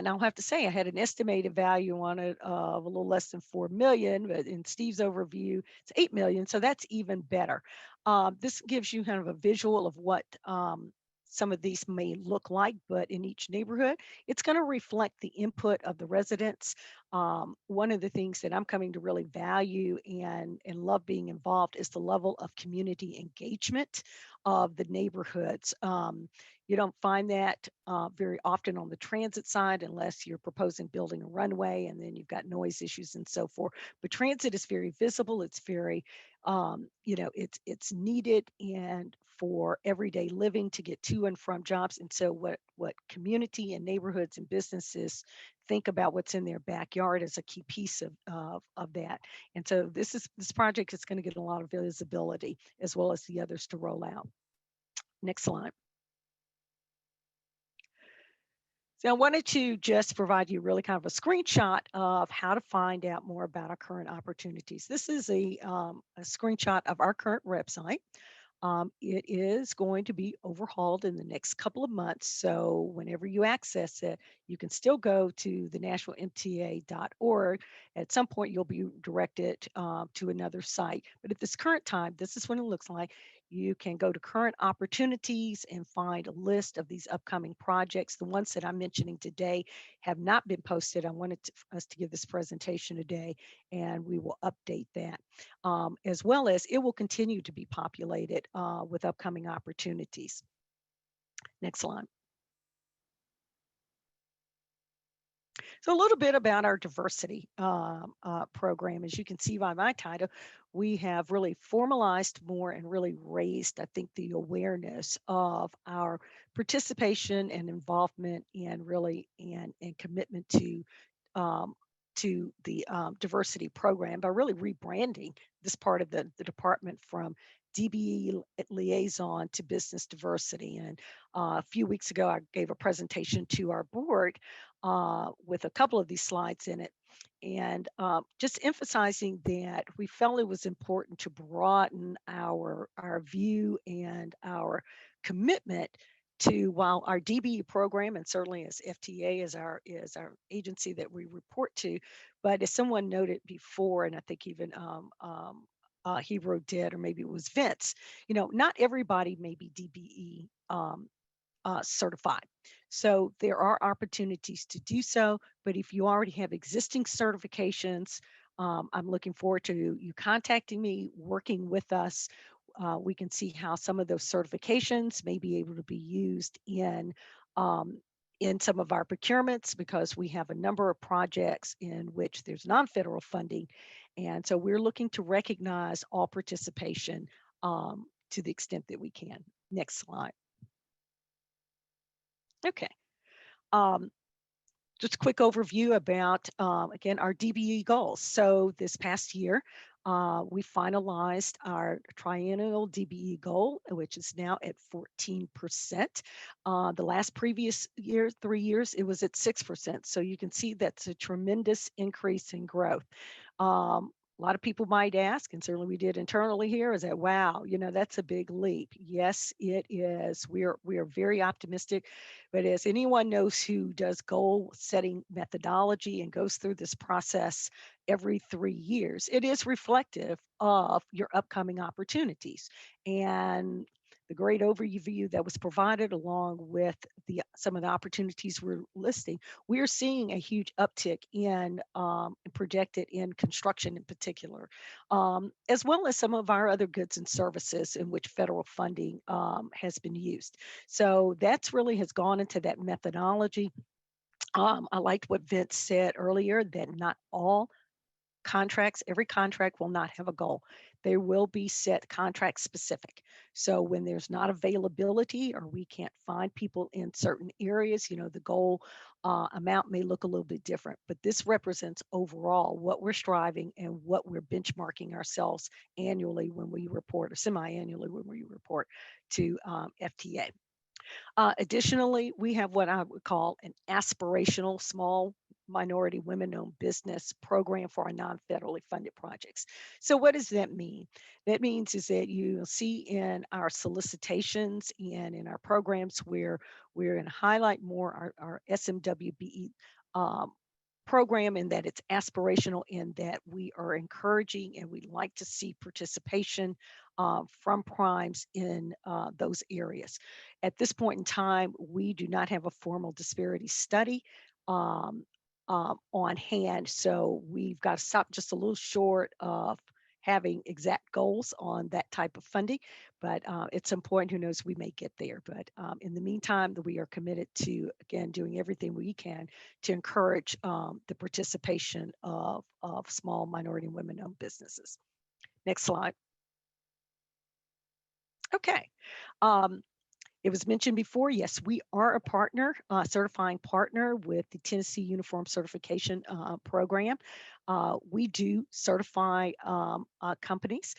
I'll have to say, I had an estimated value on it of a little less than 4 million, but in Steve's overview, it's 8 million. So that's even better. This gives you kind of a visual of what some of these may look like, but in each neighborhood, it's going to reflect the input of the residents. One of the things that I'm coming to really value and love being involved is the level of community engagement of the neighborhoods. You don't find that very often on the transit side, unless you're proposing building a runway and then you've got noise issues and so forth. But transit is very visible. It's very, it's needed and for everyday living to get to and from jobs. And so what community and neighborhoods and businesses think about what's in their backyard is a key piece of that. And so this project is going to get a lot of visibility, as well as the others to roll out. Next slide. So I wanted to just provide you really kind of a screenshot of how to find out more about our current opportunities. This is a screenshot of our current website. It is going to be overhauled in the next couple of months. So whenever you access it, you can still go to the nashvillemta.org. At some point, you'll be directed to another site. But at this current time, this is what it looks like. You can go to current opportunities and find a list of these upcoming projects. The ones that I'm mentioning today have not been posted. I wanted us to give this presentation today, and we will update that. As well as it will continue to be populated with upcoming opportunities. Next slide. So a little bit about our diversity program. As you can see by my title, we have really formalized more and really raised, I think, the awareness of our participation and involvement and really and commitment to the diversity program by really rebranding this part of the department from DBE liaison to business diversity. And a few weeks ago, I gave a presentation to our board with a couple of these slides in it. And just emphasizing that we felt it was important to broaden our view and our commitment to, while our DBE program, and certainly as FTA is our agency that we report to, but as someone noted before, and I think even Hebrew did, or maybe it was Vince, not everybody may be DBE certified. So there are opportunities to do so, but if you already have existing certifications, I'm looking forward to you contacting me, working with us. We can see how some of those certifications may be able to be used in some of our procurements, because we have a number of projects in which there's non-federal funding. And so we're looking to recognize all participation to the extent that we can. Next slide. Okay. Just a quick overview about, again, our DBE goals. So this past year, we finalized our triennial DBE goal, which is now at 14%. The last previous year, 3 years, it was at 6%. So you can see that's a tremendous increase in growth. A lot of people might ask, and certainly we did internally here, is that, wow, that's a big leap. Yes, it is. We are very optimistic, but as anyone knows who does goal setting methodology and goes through this process every 3 years, it is reflective of your upcoming opportunities. And the great overview that was provided, along with some of the opportunities we're listing, we are seeing a huge uptick in projected in construction in particular, as well as some of our other goods and services in which federal funding has been used. So that's really has gone into that methodology. I liked what Vince said earlier, that not all contracts, every contract will not have a goal. There will be set contract specific. So when there's not availability or we can't find people in certain areas, the goal amount may look a little bit different, but this represents overall what we're striving and what we're benchmarking ourselves annually when we report, or semi-annually when we report to FTA. Additionally, we have what I would call an aspirational small minority women-owned business program for our non-federally funded projects. So what does that mean? That means is that you'll see in our solicitations and in our programs where we're going to highlight more our SMWBE program, in that it's aspirational, in that we are encouraging and we'd like to see participation from primes in those areas. At this point in time, we do not have a formal disparity study on hand, so we've got to stop just a little short of having exact goals on that type of funding, but it's important. Who knows, we may get there. But in the meantime, we are committed to, again, doing everything we can to encourage the participation of small minority and women-owned businesses. Next slide. Okay. It was mentioned before, yes, we are a partner, certifying partner with the Tennessee Uniform Certification Program. We do certify companies.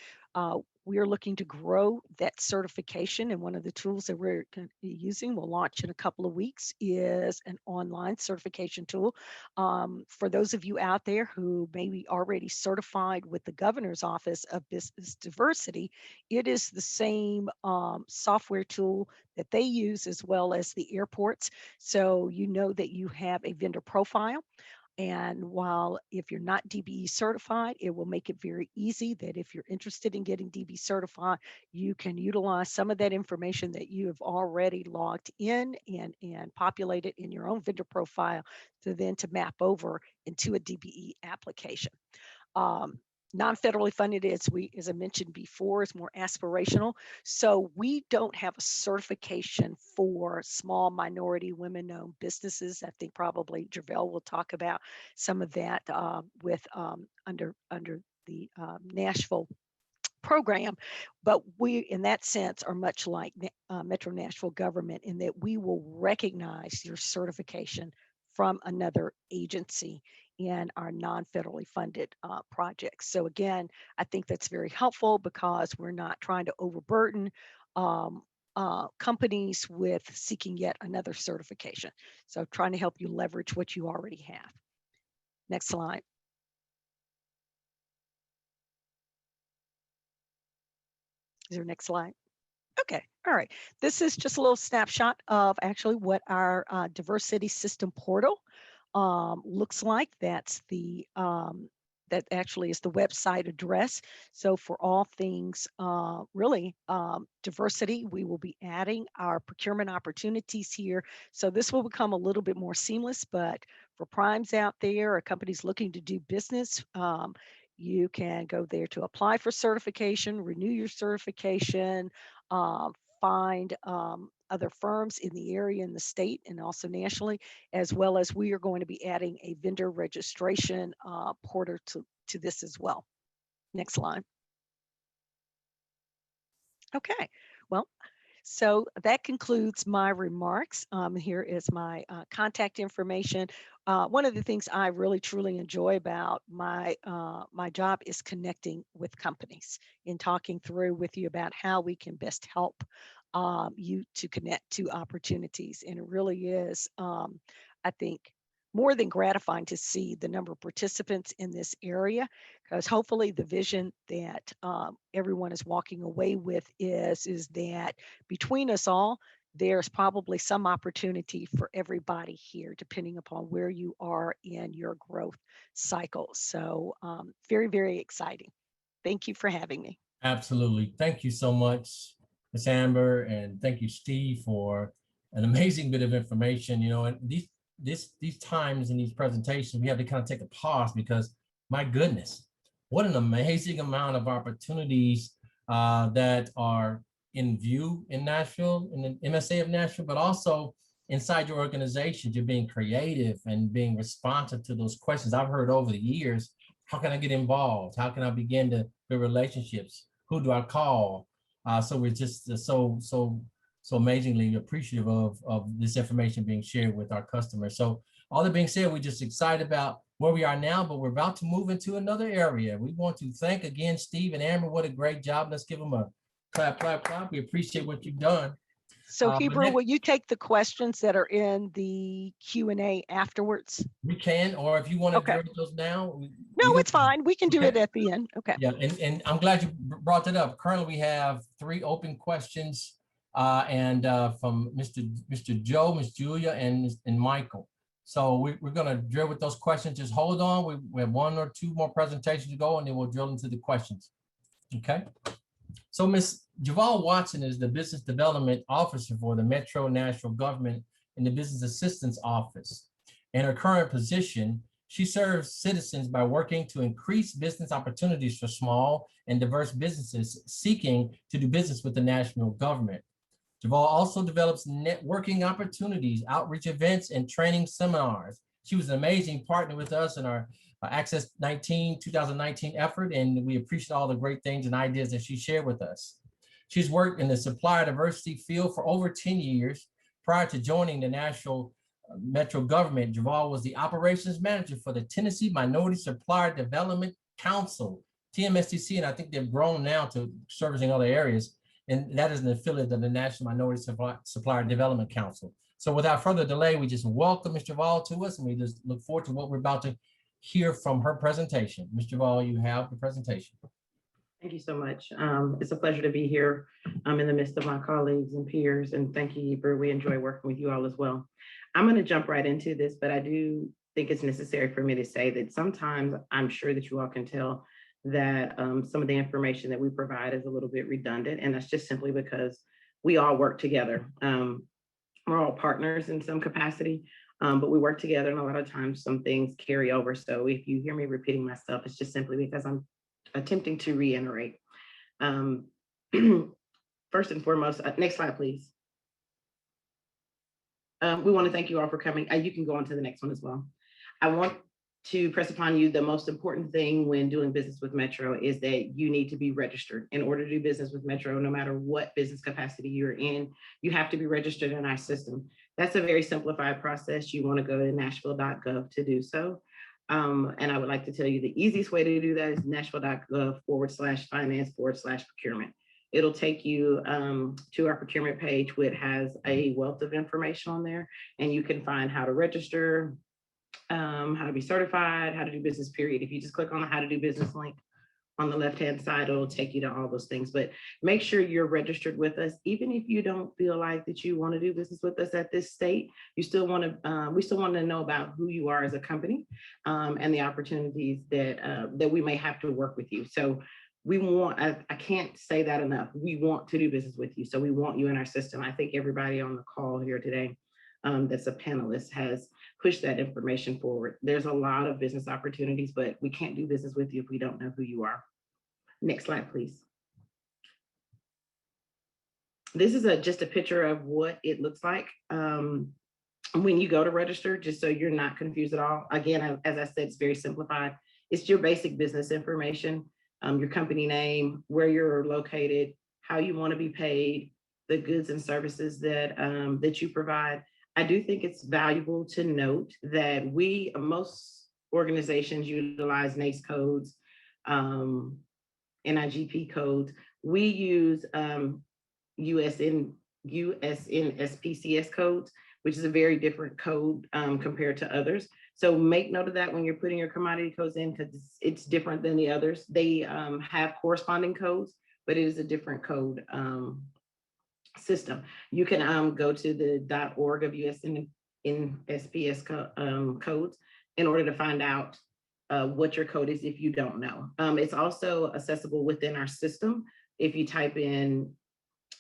We are looking to grow that certification, and one of the tools that we're going to be using, we'll launch in a couple of weeks, is an online certification tool. For those of you out there who may be already certified with the Governor's Office of Business Diversity, it is the same software tool that they use as well as the airports. So you know that you have a vendor profile. And while if you're not DBE certified, it will make it very easy that if you're interested in getting DB certified, you can utilize some of that information that you have already logged in and populated in your own vendor profile to map over into a DBE application. Non-federally funded, as I mentioned before, is more aspirational. So we don't have a certification for small minority women-owned businesses. I think probably JERVAL will talk about some of that with under the Nashville program, but we in that sense are much like Metro Nashville government in that we will recognize your certification from another agency in our non-federally funded projects. So again, I think that's very helpful because we're not trying to overburden companies with seeking yet another certification. So trying to help you leverage what you already have. Next slide. Is there a next slide? Okay, all right. This is just a little snapshot of actually what our diversity system portal looks like. That's the that actually is the website address. So for all things really diversity, we will be adding our procurement opportunities here. So this will become a little bit more seamless, but for primes out there or companies looking to do business, you can go there to apply for certification, renew your certification, find other firms in the area, in the state, and also nationally, as well as we are going to be adding a vendor registration portal to this as well. Next slide. Okay, well, so that concludes my remarks. Here is my contact information. One of the things I really truly enjoy about my job is connecting with companies and talking through with you about how we can best help you to connect to opportunities. And it really is, I think, more than gratifying to see the number of participants in this area, because hopefully the vision that everyone is walking away with is that between us all, there's probably some opportunity for everybody here, depending upon where you are in your growth cycle. So very, very exciting. Thank you for having me.
Absolutely. Thank you so much, Ms. Amber, and thank you, Steve, for an amazing bit of information. You know, and these times in these presentations, we have to kind of take a pause because, my goodness, what an amazing amount of opportunities that are in view in Nashville, in the MSA of Nashville, but also inside your organization. You're being creative and being responsive to those questions I've heard over the years. How can I get involved? How can I begin to build relationships? Who do I call? So we're just so amazingly appreciative of this information being shared with our customers. So all that being said, we're just excited about where we are now, but we're about to move into another area. We want to thank again Steve and Amber. What a great job. Let's give them a clap, clap, clap. We appreciate what you've done.
So Hebrew, will you take the questions that are in the Q&A afterwards?
We can, or if you want to address those now.
No, it's fine. We can do it at the end. Okay.
Yeah, and I'm glad you brought that up. Currently, we have 3 open questions from Mr. Joe, Ms. Julia, and Michael. So we're going to drill with those questions. Just hold on. We have 1 or 2 more presentations to go, and then we'll drill into the questions. Okay. So Ms. JERVAL Watson is the Business Development Officer for the Metro Nashville Government in the Business Assistance Office. In her current position, she serves citizens by working to increase business opportunities for small and diverse businesses seeking to do business with the national government. JERVAL also develops networking opportunities, outreach events, and training seminars. She was an amazing partner with us in our Access 2019 effort, and we appreciate all the great things and ideas that she shared with us. She's worked in the supplier diversity field for over 10 years. Prior to joining the Nashville Metro government, JERVAL was the operations manager for the Tennessee Minority Supplier Development Council, TMSTC, and I think they've grown now to servicing other areas, and that is an affiliate of the National Minority Supplier Development Council. So without further delay, we just welcome Mr. Vol to us, and we just look forward to what we're about to hear from her presentation. Mr. Vol, you have the presentation.
Thank you so much. It's a pleasure to be here. I'm in the midst of my colleagues and peers, and thank you, Hebrew. We enjoy working with you all as well. I'm going to jump right into this, but I do think it's necessary for me to say that sometimes I'm sure that you all can tell that some of the information that we provide is a little bit redundant, and that's just simply because we all work together. We're all partners in some capacity, but we work together, and a lot of times some things carry over. So if you hear me repeating myself, it's just simply because I'm attempting to reiterate. First and foremost, next slide, please. We want to thank you all for coming. You can go on to the next one as well. I want to press upon you, the most important thing when doing business with Metro is that you need to be registered. In order to do business with Metro, no matter what business capacity you're in, you have to be registered in our system. That's a very simplified process. You want to go to nashville.gov to do so. And I would like to tell you the easiest way to do that is nashville.gov/finance/procurement. It'll take you to our procurement page, which has a wealth of information on there, and you can find how to register, how to be certified, how to do business, period. If you just click on the how to do business link on the left-hand side, it'll take you to all those things. But make sure you're registered with us. Even if you don't feel like that you want to do business with us at this state, you still want to, we still want to know about who you are as a company and the opportunities that, that we may have to work with you. So we want, I can't say that enough. We want to do business with you. So we want you in our system. I think everybody on the call here today that's a panelist has pushed that information forward. There's a lot of business opportunities, but we can't do business with you if we don't know who you are. Next slide, please. This is just a picture of what it looks like when you go to register, just so you're not confused at all. Again, as I said, it's very simplified. It's your basic business information, your company name, where you're located, how you want to be paid, the goods and services that, that you provide. I do think it's valuable to note that most organizations utilize NEESE codes, NIGP codes. We use USNSPCS codes, which is a very different code compared to others. So make note of that when you're putting your commodity codes in, because it's different than the others. They have corresponding codes, but it is a different code system. You can go to the .org of USNSPS codes in order to find out what your code is if you don't know. It's also accessible within our system. If you type in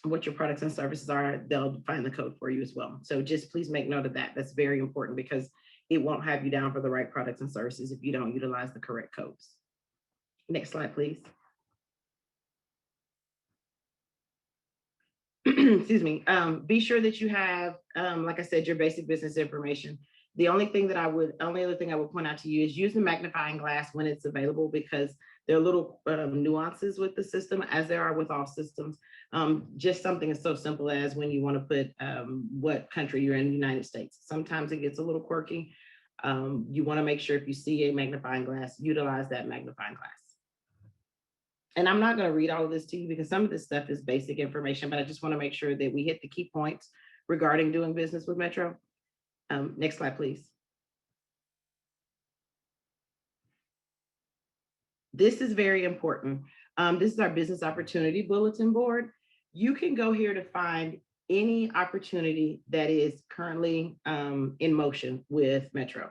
what your products and services are, they'll find the code for you as well. So just please make note of that. That's very important because it won't have you down for the right products and services if you don't utilize the correct codes. Next slide, please. Excuse me. Be sure that you have, like I said, your basic business information. The only other thing I would point out to you is use the magnifying glass when it's available, because there are little nuances with the system, as there are with all systems. Just something as so simple as when you want to put what country you're in, the United States. Sometimes it gets a little quirky. You want to make sure if you see a magnifying glass, utilize that magnifying glass. And I'm not going to read all of this to you because some of this stuff is basic information, but I just want to make sure that we hit the key points regarding doing business with Metro. Next slide, please. This is very important. This is our business opportunity bulletin board. You can go here to find any opportunity that is currently in motion with Metro.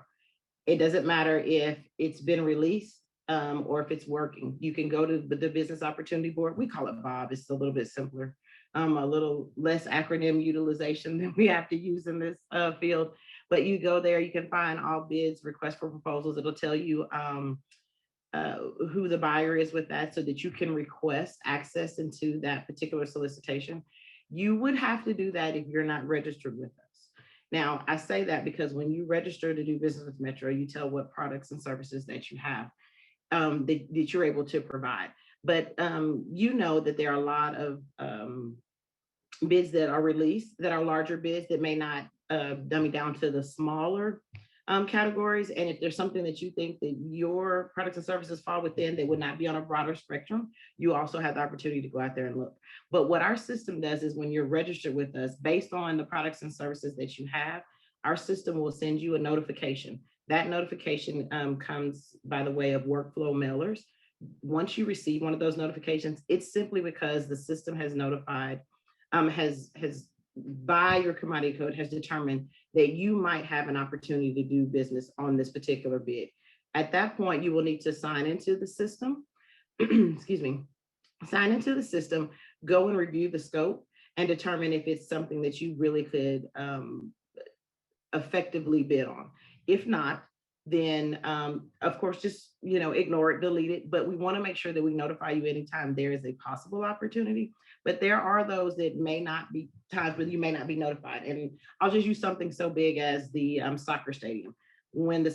It doesn't matter if it's been released or if it's working. You can go to the business opportunity board. We call it Bob. It's a little bit simpler, a little less acronym utilization than we have to use in this field. But you go there, you can find all bids, requests for proposals. It'll tell you who the buyer is with that so that you can request access into that particular solicitation. You would have to do that if you're not registered with us. Now, I say that because when you register to do business with Metro, you tell what products and services that you have, that you're able to provide. But you know that there are a lot of bids that are released that are larger bids that may not dummy down to the smaller categories. And if there's something that you think that your products and services fall within that would not be on a broader spectrum, you also have the opportunity to go out there and look. But what our system does is when you're registered with us, based on the products and services that you have, our system will send you a notification. That notification comes by the way of workflow mailers. Once you receive one of those notifications, it's simply because the system has notified, has by your commodity code has determined that you might have an opportunity to do business on this particular bid. At that point, you will need to sign into the system, excuse me, sign into the system, go and review the scope and determine if it's something that you really could effectively bid on. If not, then of course, just, you know, ignore it, delete it. But we want to make sure that we notify you anytime there is a possible opportunity. But there are those that may not be times where you may not be notified. And I'll just use something so big as the soccer stadium. When the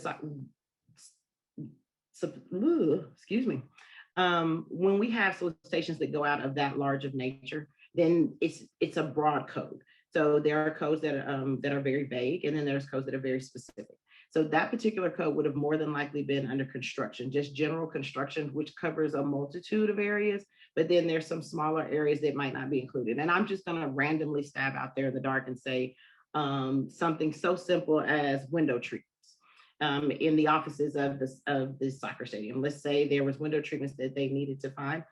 excuse me, when we have solicitations that go out of that large of nature, then it's a broad code. So there are codes that are very vague, and then there's codes that are very specific. So that particular code would have more than likely been under construction, just general construction, which covers a multitude of areas, but then there's some smaller areas that might not be included. And I'm just gonna randomly stab out there in the dark and say something so simple as window treatments in the offices of the soccer stadium. Let's say there was window treatments that they needed to find.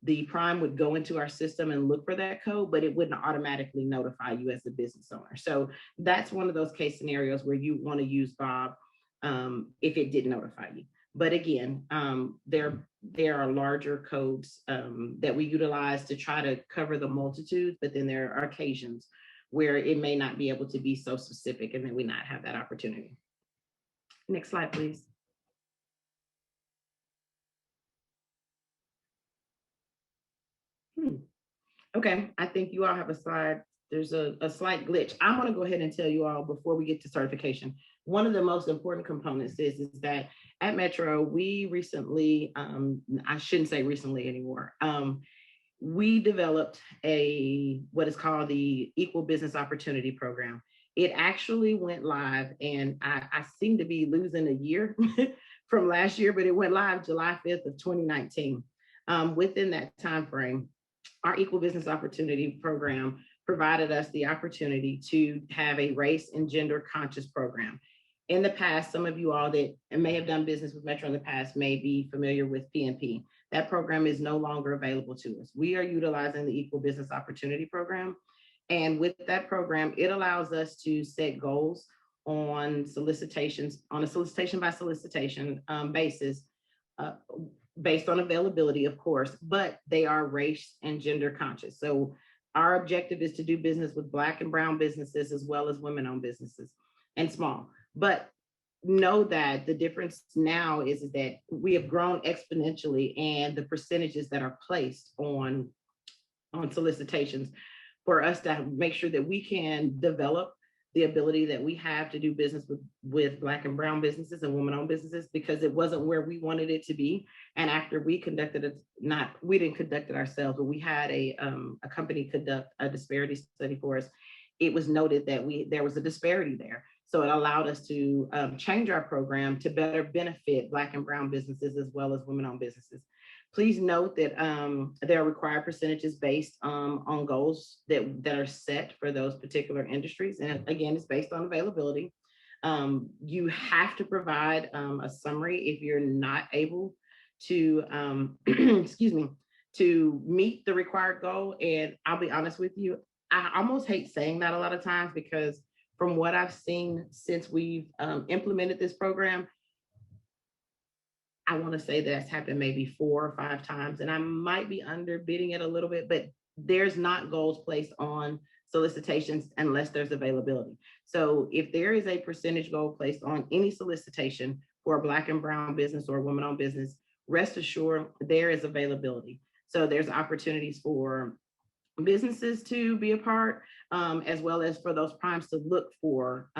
The prime would go into our system and look for that code, but it wouldn't automatically notify you as the business owner. So that's one of those case scenarios where you want to use Bob if it didn't notify you. But again, there are larger codes that we utilize to try to cover the multitude, but then there are occasions where it may not be able to be so specific and then we not have that opportunity. Next slide, please. Okay, I think you all have a slide. There's a slight glitch. I'm going to go ahead and tell you all before we get to certification. One of the most important components is that at Metro, we recently, I shouldn't say recently anymore, we developed what is called the Equal Business Opportunity Program. It actually went live, and I seem to be losing a year from last year, but it went live July 5th of 2019. Within that time frame, our Equal Business Opportunity Program provided us the opportunity to have a race and gender conscious program. In the past, some of you all that may have done business with Metro in the past may be familiar with PNP. That program is no longer available to us. We are utilizing the Equal Business Opportunity Program. And with that program, it allows us to set goals on solicitations, on a solicitation by solicitation basis, based on availability, of course, but they are race and gender conscious. So our objective is to do business with Black and brown businesses as well as women-owned businesses and small. But know that the difference now is that we have grown exponentially, and the percentages that are placed on solicitations for us to make sure that we can develop the ability that we have to do business with Black and brown businesses and women-owned businesses, because it wasn't where we wanted it to be. And after we conducted it, we didn't conduct it ourselves, but we had a company conduct a disparity study for us. It was noted that there was a disparity there. So it allowed us to change our program to better benefit Black and brown businesses as well as women-owned businesses. Please note that there are required percentages based on goals that are set for those particular industries. And again, it's based on availability. You have to provide a summary if you're not able to, excuse me, to meet the required goal. And I'll be honest with you, I almost hate saying that a lot of times, because from what I've seen since we've implemented this program, I want to say that's happened maybe 4 or 5 times, and I might be underbidding it a little bit, but there's not goals placed on solicitations unless there's availability. So if there is a percentage goal placed on any solicitation for a Black and brown business or women-owned business, rest assured there is availability. So there's opportunities for businesses to be a part, as well as for those primes to look for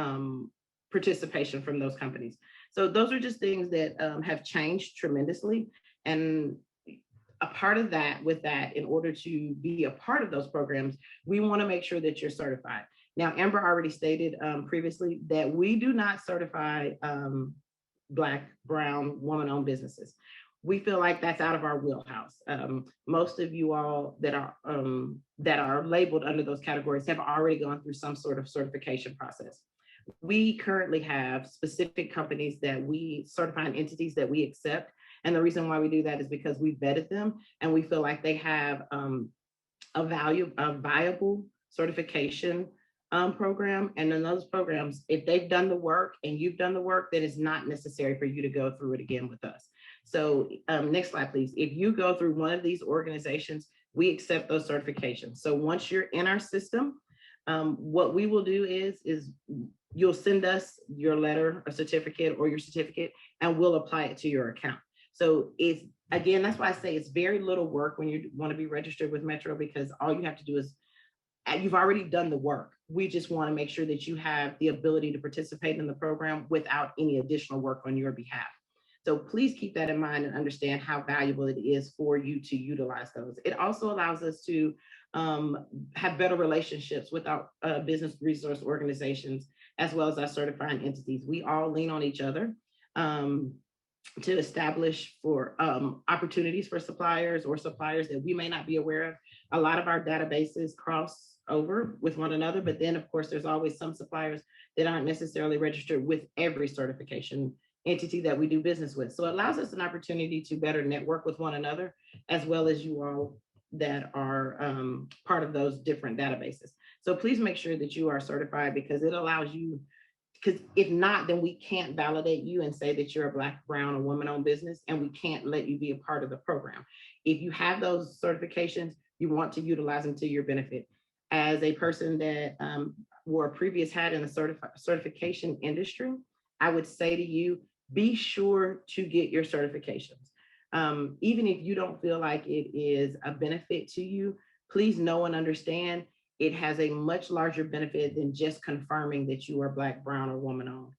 participation from those companies. So those are just things that have changed tremendously. And a part of that, with that, in order to be a part of those programs, we want to make sure that you're certified. Now, Amber already stated previously that we do not certify Black, brown, woman-owned businesses. We feel like that's out of our wheelhouse. Most of you all that are labeled under those categories have already gone through some sort of certification process. We currently have specific companies that we certify, entities that we accept. And the reason why we do that is because we vetted them and we feel like they have a viable certification program. And in those programs, if they've done the work and you've done the work, then it's not necessary for you to go through it again with us. So next slide, please. If you go through one of these organizations, we accept those certifications. So once you're in our system, what we will do is you'll send us your letter, a certificate, or your certificate, and we'll apply it to your account. So it's, again, that's why I say it's very little work when you want to be registered with Metro, because all you have to do is, you've already done the work. We just want to make sure that you have the ability to participate in the program without any additional work on your behalf. So please keep that in mind and understand how valuable it is for you to utilize those. It also allows us to have better relationships with our business resource organizations, as well as our certifying entities. We all lean on each other to establish for opportunities for suppliers or suppliers that we may not be aware of. A lot of our databases cross over with one another, but then of course, there's always some suppliers that aren't necessarily registered with every certification entity that we do business with. So it allows us an opportunity to better network with one another, as well as you all that are part of those different databases. So please make sure that you are certified, because it allows you, because if not, then we can't validate you and say that you're a Black, brown, or woman-owned business, and we can't let you be a part of the program. If you have those certifications, you want to utilize them to your benefit. As a person that wore a previous hat in the certification industry, I would say to you, be sure to get your certifications. Even if you don't feel like it is a benefit to you, please know and understand it has a much larger benefit than just confirming that you are Black, brown, or woman-owned.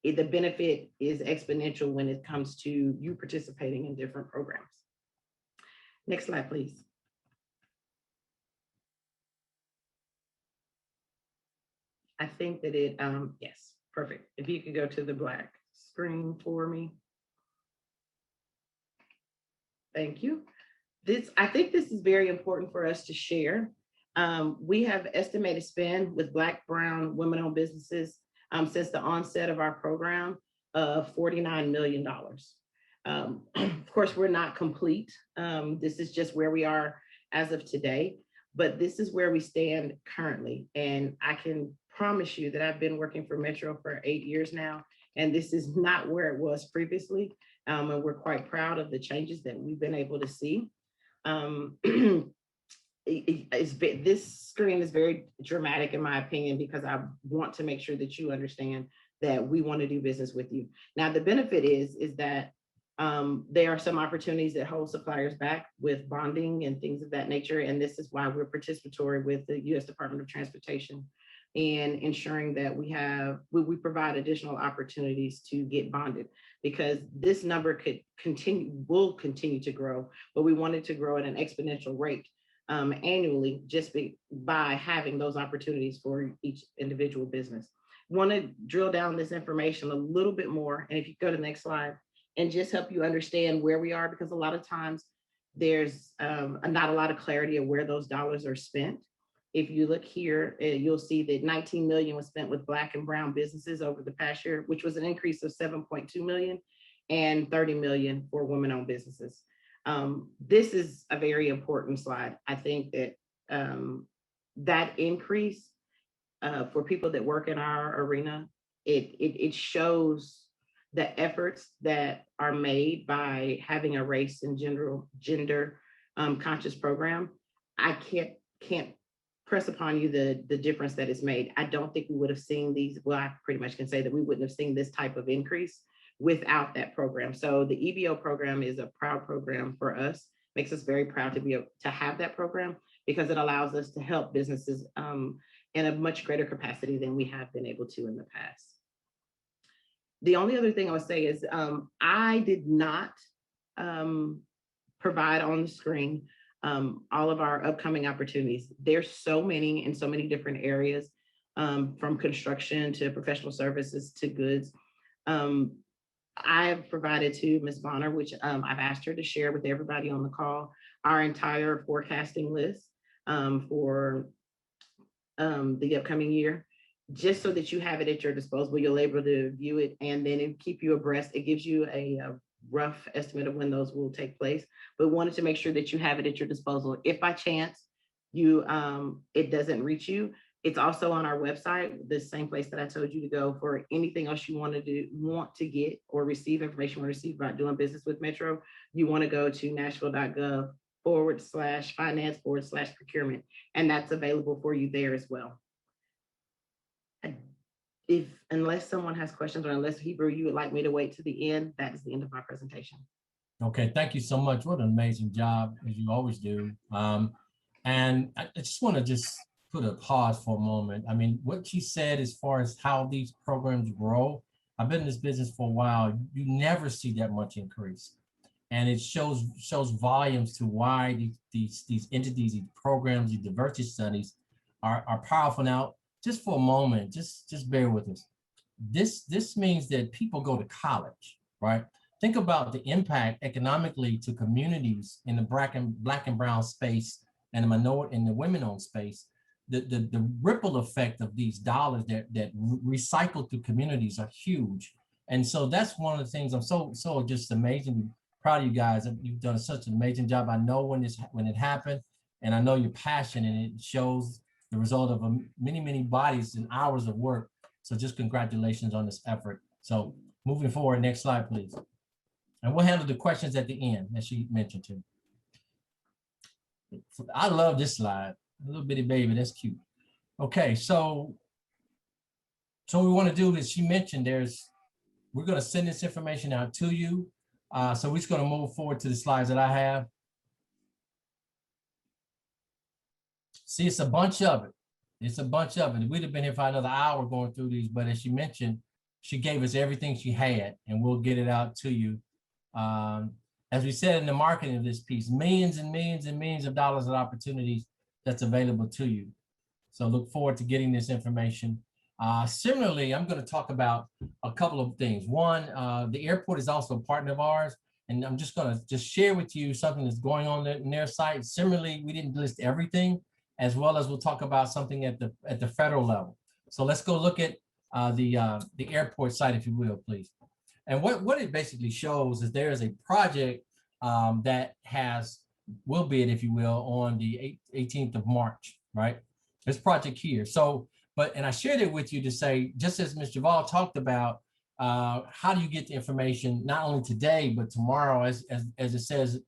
The benefit is exponential when it comes to you participating in different programs. Next slide, please. I think that it, yes, perfect. If you could go to the Black screen for me. Thank you. I think this is very important for us to share. We have estimated spend with Black, brown, women-owned businesses since the onset of our program of $49 million. Of course, we're not complete. This is just where we are as of today, but this is where we stand currently. And I can promise you that I've been working for Metro for 8 years now, and this is not where it was previously. And we're quite proud of the changes that we've been able to see. This screen is very dramatic in my opinion, because I want to make sure that you understand that we want to do business with you. Now, the benefit is that there are some opportunities that hold suppliers back with bonding and things of that nature. And this is why we're participatory with the U.S. Department of Transportation and ensuring that we provide additional opportunities to get bonded, because this number will continue to grow, but we want it to grow at an exponential rate annually, just by having those opportunities for each individual business. Want to drill down this information a little bit more, and if you go to the next slide, and just help you understand where we are, because a lot of times there's not a lot of clarity of where those dollars are spent. If you look here, you'll see that 19 million was spent with Black and brown businesses over the past year, which was an increase of 7.2 million, and 30 million for women-owned businesses. This is a very important slide. I think that that increase for people that work in our arena, it shows the efforts that are made by having a race and gender conscious program. I can't press upon you the difference that is made. I don't think we would have seen these, well, I pretty much can say that we wouldn't have seen this type of increase without that program. So the EBO program is a proud program for us, makes us very proud to be able to have that program, because it allows us to help businesses in a much greater capacity than we have been able to in the past. The only other thing I would say is I did not provide on the screen all of our upcoming opportunities. There's so many in so many different areas. from construction to professional services to goods. I have provided to Ms. Bonner, which I've asked her to share with everybody on the call, our entire forecasting list for the upcoming year, just so that you have it at your disposal. You'll be able to view it and then it keep you abreast. It gives you a rough estimate of when those will take place, but wanted to make sure that you have it at your disposal. If by chance you it doesn't reach you, it's also on our website, the same place that I told you to go for anything else you want to get or receive information or receive about doing business with Metro. You want to go to nashville.gov/finance/procurement, and that's available for you there as well. Unless someone has questions, or unless Hebrew, you would like me to wait to the end, that is the end of my presentation.
Okay, thank you so much. What an amazing job, as you always do. And I just want to just put a pause for a moment. I mean, what she said as far as how these programs grow, I've been in this business for a while. You never see that much increase. And it shows volumes to why these entities, these programs, these diversity studies are powerful. Now, just for a moment, just bear with us. This means that people go to college, right? Think about the impact economically to communities in the black and brown space and the minority and the women-owned space. The ripple effect of these dollars that recycle through communities are huge. And so that's one of the things I'm so just amazing, proud of you guys. You've done such an amazing job. I know when it happened, and I know your passion, and it shows the result of many bodies and hours of work. So just congratulations on this effort. So moving forward, next slide, please. And we'll handle the questions at the end, as she mentioned too. I love this slide. A little bitty baby, that's cute. Okay, so what we want to do is, she mentioned we're going to send this information out to you. So we're just going to move forward to the slides that I have. See, it's a bunch of it. It's a bunch of it. We'd have been here for another hour going through these, but as she mentioned, she gave us everything she had, and we'll get it out to you. As we said in the marketing of this piece, millions and millions and millions of dollars of opportunities that's available to you. So look forward to getting this information. Similarly, I'm going to talk about a couple of things. One, the airport is also a partner of ours, and I'm just going to share with you something that's going on in their site. Similarly, we didn't list everything, as well as we'll talk about something at the federal level. So let's go look at the airport site, if you will, please. And what it basically shows is there is a project that will bid, if you will, on the 18th of March, right? This project here. So, and I shared it with you to say, just as Ms. JERVAL talked about, how do you get the information not only today but tomorrow, as it says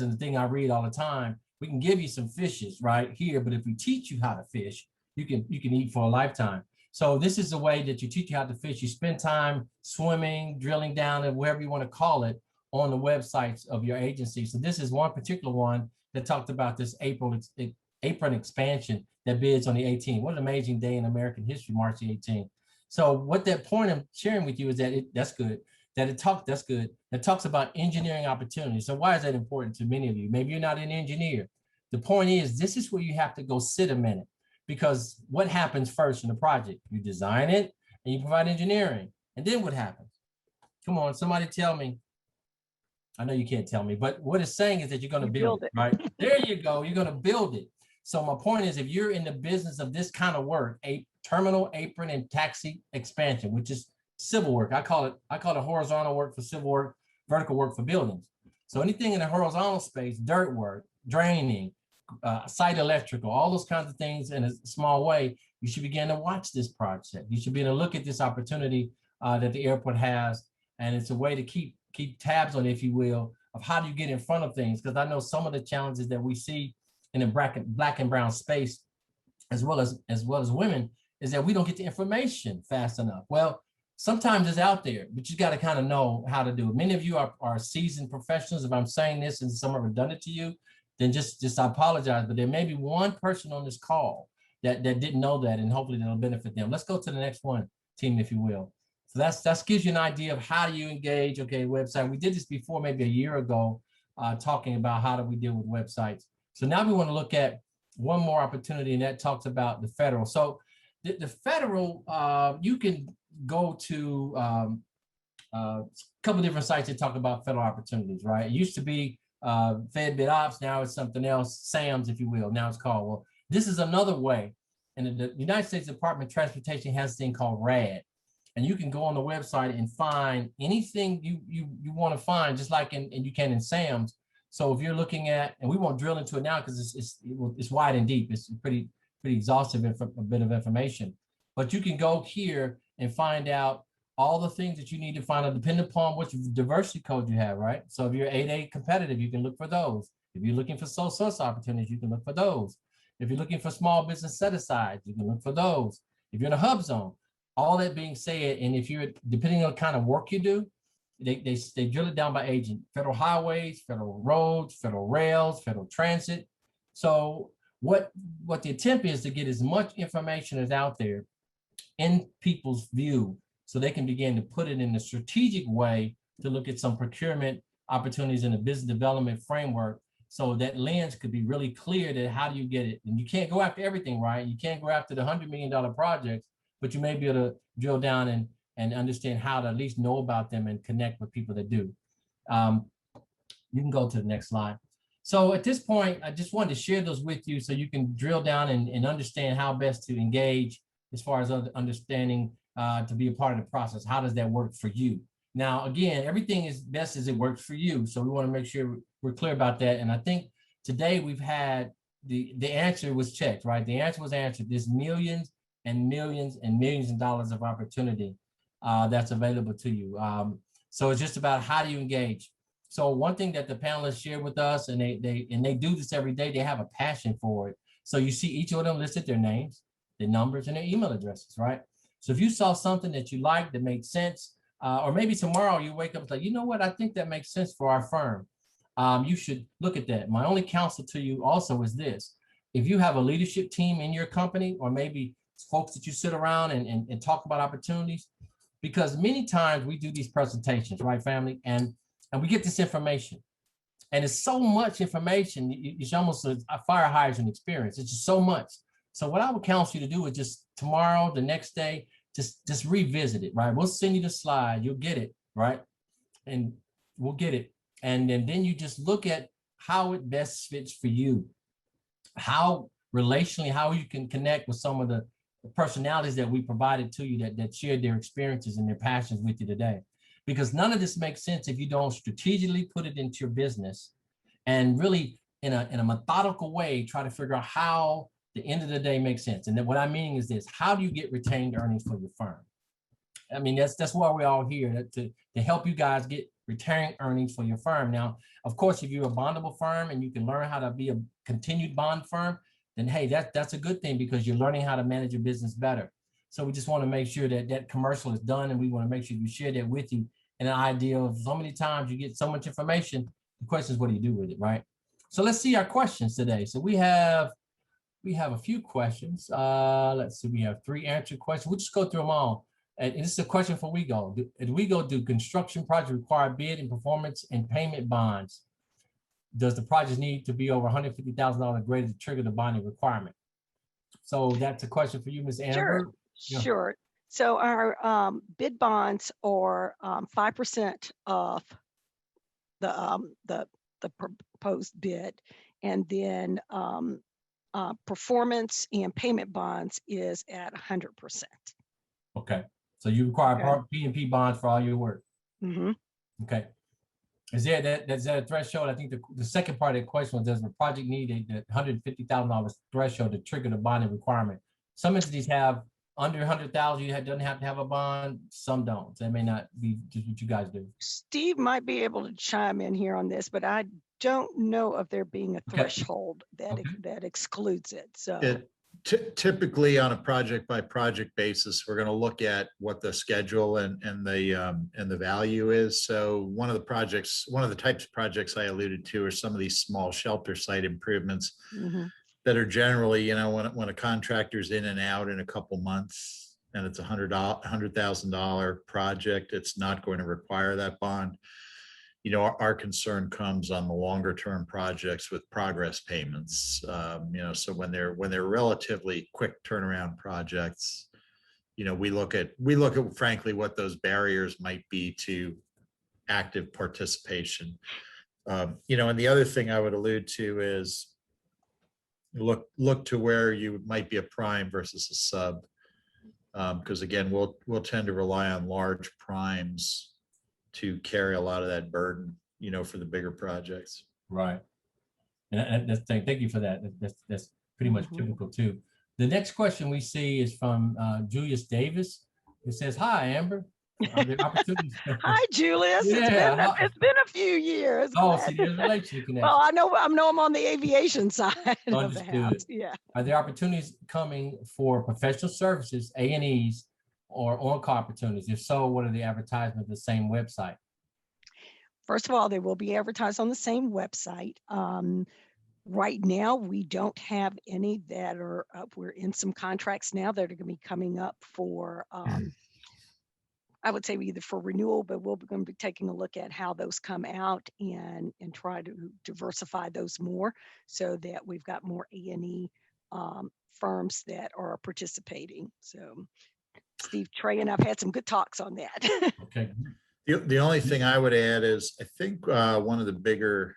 in the thing I read all the time. We can give you some fishes right here, but if we teach you how to fish, you can eat for a lifetime. So this is the way that you teach you how to fish. You spend time swimming, drilling down, and wherever you want to call it, on the websites of your agency. So this is one particular one that talked about this apron expansion that bids on the 18th. What an amazing day in American history, March the 18th. So what that point I'm sharing with you is that it talks about engineering opportunities. So why is that important to many of you? Maybe you're not an engineer. The point is, this is where you have to go sit a minute, because what happens first in the project? You design it and you provide engineering. And then what happens? Come on, somebody tell me. I know you can't tell me, but what it's saying is that you're going to build it, right? There you go. You're going to build it. So my point is, if you're in the business of this kind of work, a terminal, apron, and taxi expansion, which is civil work. I call it horizontal work for civil work, vertical work for buildings. So anything in the horizontal space, dirt work, draining, site electrical, all those kinds of things in a small way, you should begin to watch this project. You should begin to look at this opportunity that the airport has. And it's a way to keep tabs on, if you will, of how do you get in front of things. Because I know some of the challenges that we see in the black and brown space, as well as women, is that we don't get the information fast enough. Well, sometimes it's out there, but you got to kind of know how to do it. Many of you are seasoned professionals. If I'm saying this and somewhat redundant to you, then just I apologize. But there may be one person on this call that didn't know that, and hopefully that'll benefit them. Let's go to the next one, team, if you will. So that gives you an idea of how do you engage. Okay, website. We did this before, maybe a year ago, talking about how do we deal with websites. So now we want to look at one more opportunity, and that talks about the federal. So the federal, you can go to a couple different sites that talk about federal opportunities, right? It used to be Fed Bid Ops, now it's something else, SAMS, if you will. Now it's called, well, this is another way. And the United States Department of Transportation has a thing called RAD. And you can go on the website and find anything you want to find, just like and you can in SAMS. So if you're looking at, and we won't drill into it now because it's wide and deep. It's pretty exhaustive, a bit of information. But you can go here and find out all the things that you need to find out, depending upon which diversity code you have, right? So if you're 8A competitive, you can look for those. If you're looking for sole source opportunities, you can look for those. If you're looking for small business set-asides, you can look for those. If you're in a hub zone, all that being said, and if you're, depending on the kind of work you do, they drill it down by agent, federal highways, federal roads, federal rails, federal transit. So what the attempt is to get as much information as out there in people's view, so they can begin to put it in a strategic way to look at some procurement opportunities in a business development framework. So that lens could be really clear that how do you get it? And you can't go after everything, right? You can't go after the $100 million projects, but you may be able to drill down and understand how to at least know about them and connect with people that do. You can go to the next slide. So at this point, I just wanted to share those with you so you can drill down and understand how best to engage as far as understanding to be a part of the process. How does that work for you? Now, again, everything is best as it works for you. So we want to make sure we're clear about that. And I think today we've had the answer was checked, right? The answer was answered. There's millions and millions and millions of dollars of opportunity that's available to you. So it's just about how do you engage? So one thing that the panelists share with us, and they do this every day, they have a passion for it. So you see each of them listed their names, their numbers, and their email addresses, right? So if you saw something that you liked that made sense, or maybe tomorrow you wake up and say, you know what, I think that makes sense for our firm. You should look at that. My only counsel to you also is this. If you have a leadership team in your company, or maybe folks that you sit around and talk about opportunities, because many times we do these presentations, right, family? And we get this information. And it's so much information, it's almost a fire hydrant experience. It's just so much. So what I would counsel you to do is just tomorrow, the next day, just revisit it, right? We'll send you the slide, you'll get it, right? And we'll get it. And then you just look at how it best fits for you, how relationally, how you can connect with some of the personalities that we provided to you that shared their experiences and their passions with you today. Because none of this makes sense if you don't strategically put it into your business and really in a methodical way, try to figure out how the end of the day makes sense. And then what I mean is this: how do you get retained earnings for your firm? I mean, that's why we're all here, to help you guys get retained earnings for your firm. Now, of course, if you're a bondable firm and you can learn how to be a continued bond firm, then hey, that's a good thing, because you're learning how to manage your business better. So we just want to make sure that that commercial is done, and we want to make sure you share that with you. And an idea of so many times you get so much information, the question is, what do you do with it, right? So let's see our questions today. So we have a few questions. Let's see, we have 3 answered questions. We'll just go through them all. And this is a question for WeGo. Do construction projects require bid and performance and payment bonds? Does the project need to be over $150,000 greater to trigger the bonding requirement? So that's a question for you, Ms. Amber.
Sure. So our bid bonds are 5% of the proposed bid, and then performance and payment bonds is at 100%.
Okay, so you require P&P bonds for all your work.
Mm-hmm.
Okay. Is that a threshold? I think the second part of the question was, does the project need a $150,000 threshold to trigger the bonding requirement? Some entities have under 100,000, doesn't have to have a bond. Some don't. That may not be just what you guys do.
Steve might be able to chime in here on this, but I don't know of there being a threshold that excludes it. So
typically on a project by project basis, we're going to look at what the schedule and the value is. So one of the types of projects I alluded to are some of these small shelter site improvements. Mm-hmm. That are generally, when a contractor's in and out in a couple months and it's $100,000 project, it's not going to require that bond. you know, our concern comes on the longer term projects with progress payments. You know, so when they're relatively quick turnaround projects, you know, we look at frankly what those barriers might be to active participation. You know, and the other thing I would allude to is look to where you might be a prime versus a sub, because again, we'll tend to rely on large primes to carry a lot of that burden, you know, for the bigger projects.
Right. And thank you for that. That's pretty much typical too. The next question we see is from Julius Davis. It says, "Hi, Amber. Are there opportunities?"
Hi, Julius.
Yeah.
It's been a few years.
Oh,
Glad
see,
to-
there's a relationship connection.
Well, I know I'm on the aviation side of the house.
Understood.
Yeah.
Are there opportunities coming for professional services, A&Es, or on-call opportunities? If so, what are the advertisements of the same website?
First of all, they will be advertised on the same website. Right now, we don't have any that are up. We're in some contracts now that are going to be coming up for, I would say either for renewal, but we're going to be taking a look at how those come out and try to diversify those more so that we've got more A&E firms that are participating. So Steve, Trey, and I've had some good talks on that.
Okay.
The only thing I would add is I think one of the bigger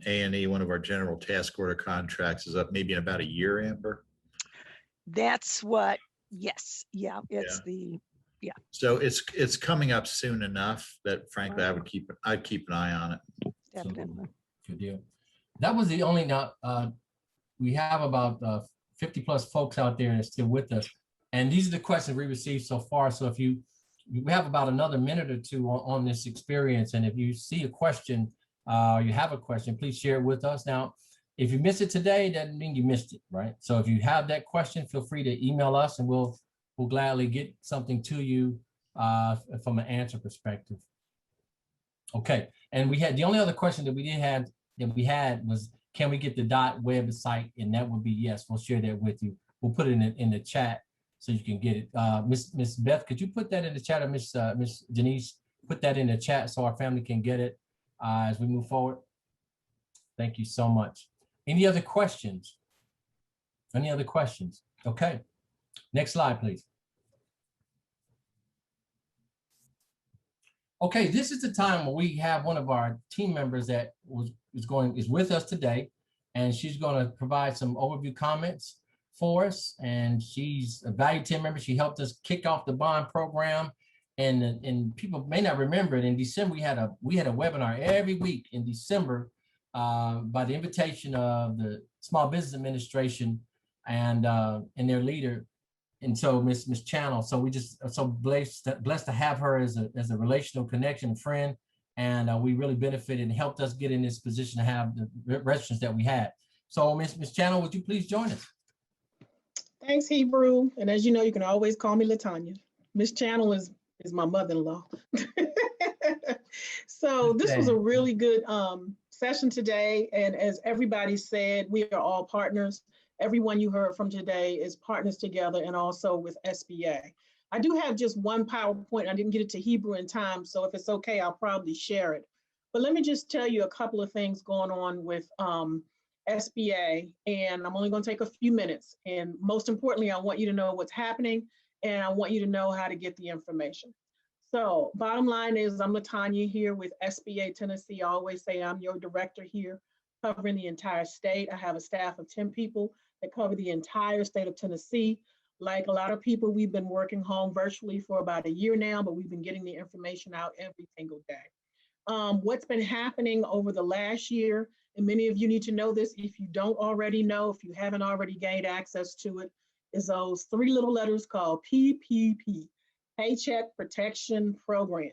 A&E, one of our general task order contracts is up maybe in about a year, Amber.
That's what, yes. Yeah. It's
Yeah. So it's coming up soon enough that frankly,
Right.
I'd keep an eye on it.
Definitely.
Good deal. That was the only, now we have about 50 plus folks out there that's still with us. And these are the questions we received so far. So if we have about another minute or two on this experience. And if you see a question, you have a question, please share it with us. Now, if you miss it today, it doesn't mean you missed it, right? So if you have that question, feel free to email us and we'll gladly get something to you from an answer perspective. Okay, and we had, the only other question that we had was, can we get the .website? And that would be yes, we'll share that with you. We'll put it in the chat so you can get it. Miss Beth, could you put that in the chat, or Miss Denise, put that in the chat so our family can get it as we move forward? Thank you so much. Any other questions? Any other questions? Okay, next slide, please. Okay, this is the time where we have one of our team members that is with us today, and she's going to provide some overview comments for us. And she's a valued team member. She helped us kick off the bond program, and people may not remember it. In December, we had a webinar every week in December by the invitation of the Small Business Administration and their leader. And so Miss Channel, so we just are so blessed to have her as a relational connection friend, and we really benefited and helped us get in this position to have the restaurants that we had. So Miss Channel, would you please join us?
Thanks, Hebrew. And as you know, you can always call me LaTanya. Miss Channel is my mother-in-law. So this was a really good session today. And as everybody said, we are all partners. Everyone you heard from today is partners together, and also with SBA. I do have just one PowerPoint. I didn't get it to Hebrew in time, so if it's okay, I'll probably share it. But let me just tell you a couple of things going on with SBA, and I'm only going to take a few minutes. And most importantly, I want you to know what's happening, and I want you to know how to get the information. So bottom line is, I'm LaTanya here with SBA Tennessee. I always say I'm your director here, covering the entire state. I have a staff of 10 people that cover the entire state of Tennessee. Like a lot of people, we've been working home virtually for about a year now, but we've been getting the information out every single day. What's been happening over the last year, and many of you need to know this if you don't already know, if you haven't already gained access to it, is those three little letters called PPP, Paycheck Protection Program.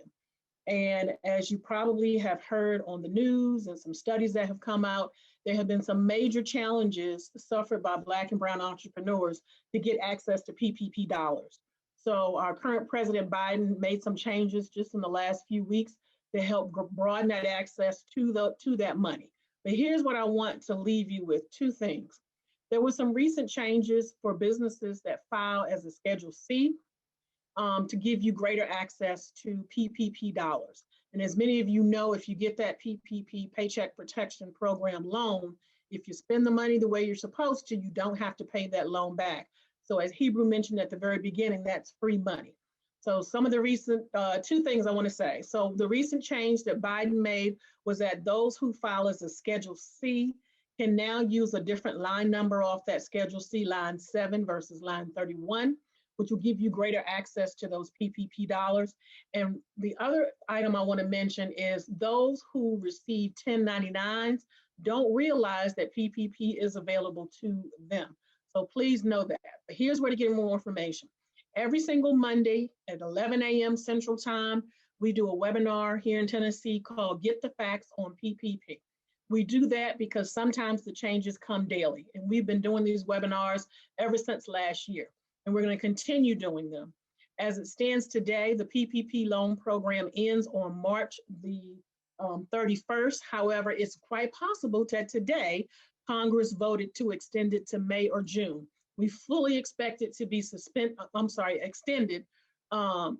And as you probably have heard on the news and some studies that have come out, there have been some major challenges suffered by Black and brown entrepreneurs to get access to PPP dollars. So our current President Biden made some changes just in the last few weeks to help broaden that access to that money. But here's what I want to leave you with, two things. There were some recent changes for businesses that file as a Schedule C to give you greater access to PPP dollars. And as many of you know, if you get that PPP, Paycheck Protection Program loan, if you spend the money the way you're supposed to, you don't have to pay that loan back. So as Hebrew mentioned at the very beginning, that's free money. So some of the recent, two things I want to say. So the recent change that Biden made was that those who file as a Schedule C can now use a different line number off that Schedule C, line 7 versus line 31, which will give you greater access to those PPP dollars. And the other item I want to mention is those who receive 1099s don't realize that PPP is available to them. So please know that. But here's where to get more information. Every single Monday at 11 a.m. Central Time, we do a webinar here in Tennessee called Get the Facts on PPP. We do that because sometimes the changes come daily, and we've been doing these webinars ever since last year, and we're going to continue doing them. As it stands today, the PPP loan program ends on March the 31st. However, it's quite possible that today Congress voted to extend it to May or June. We fully expect it to be extended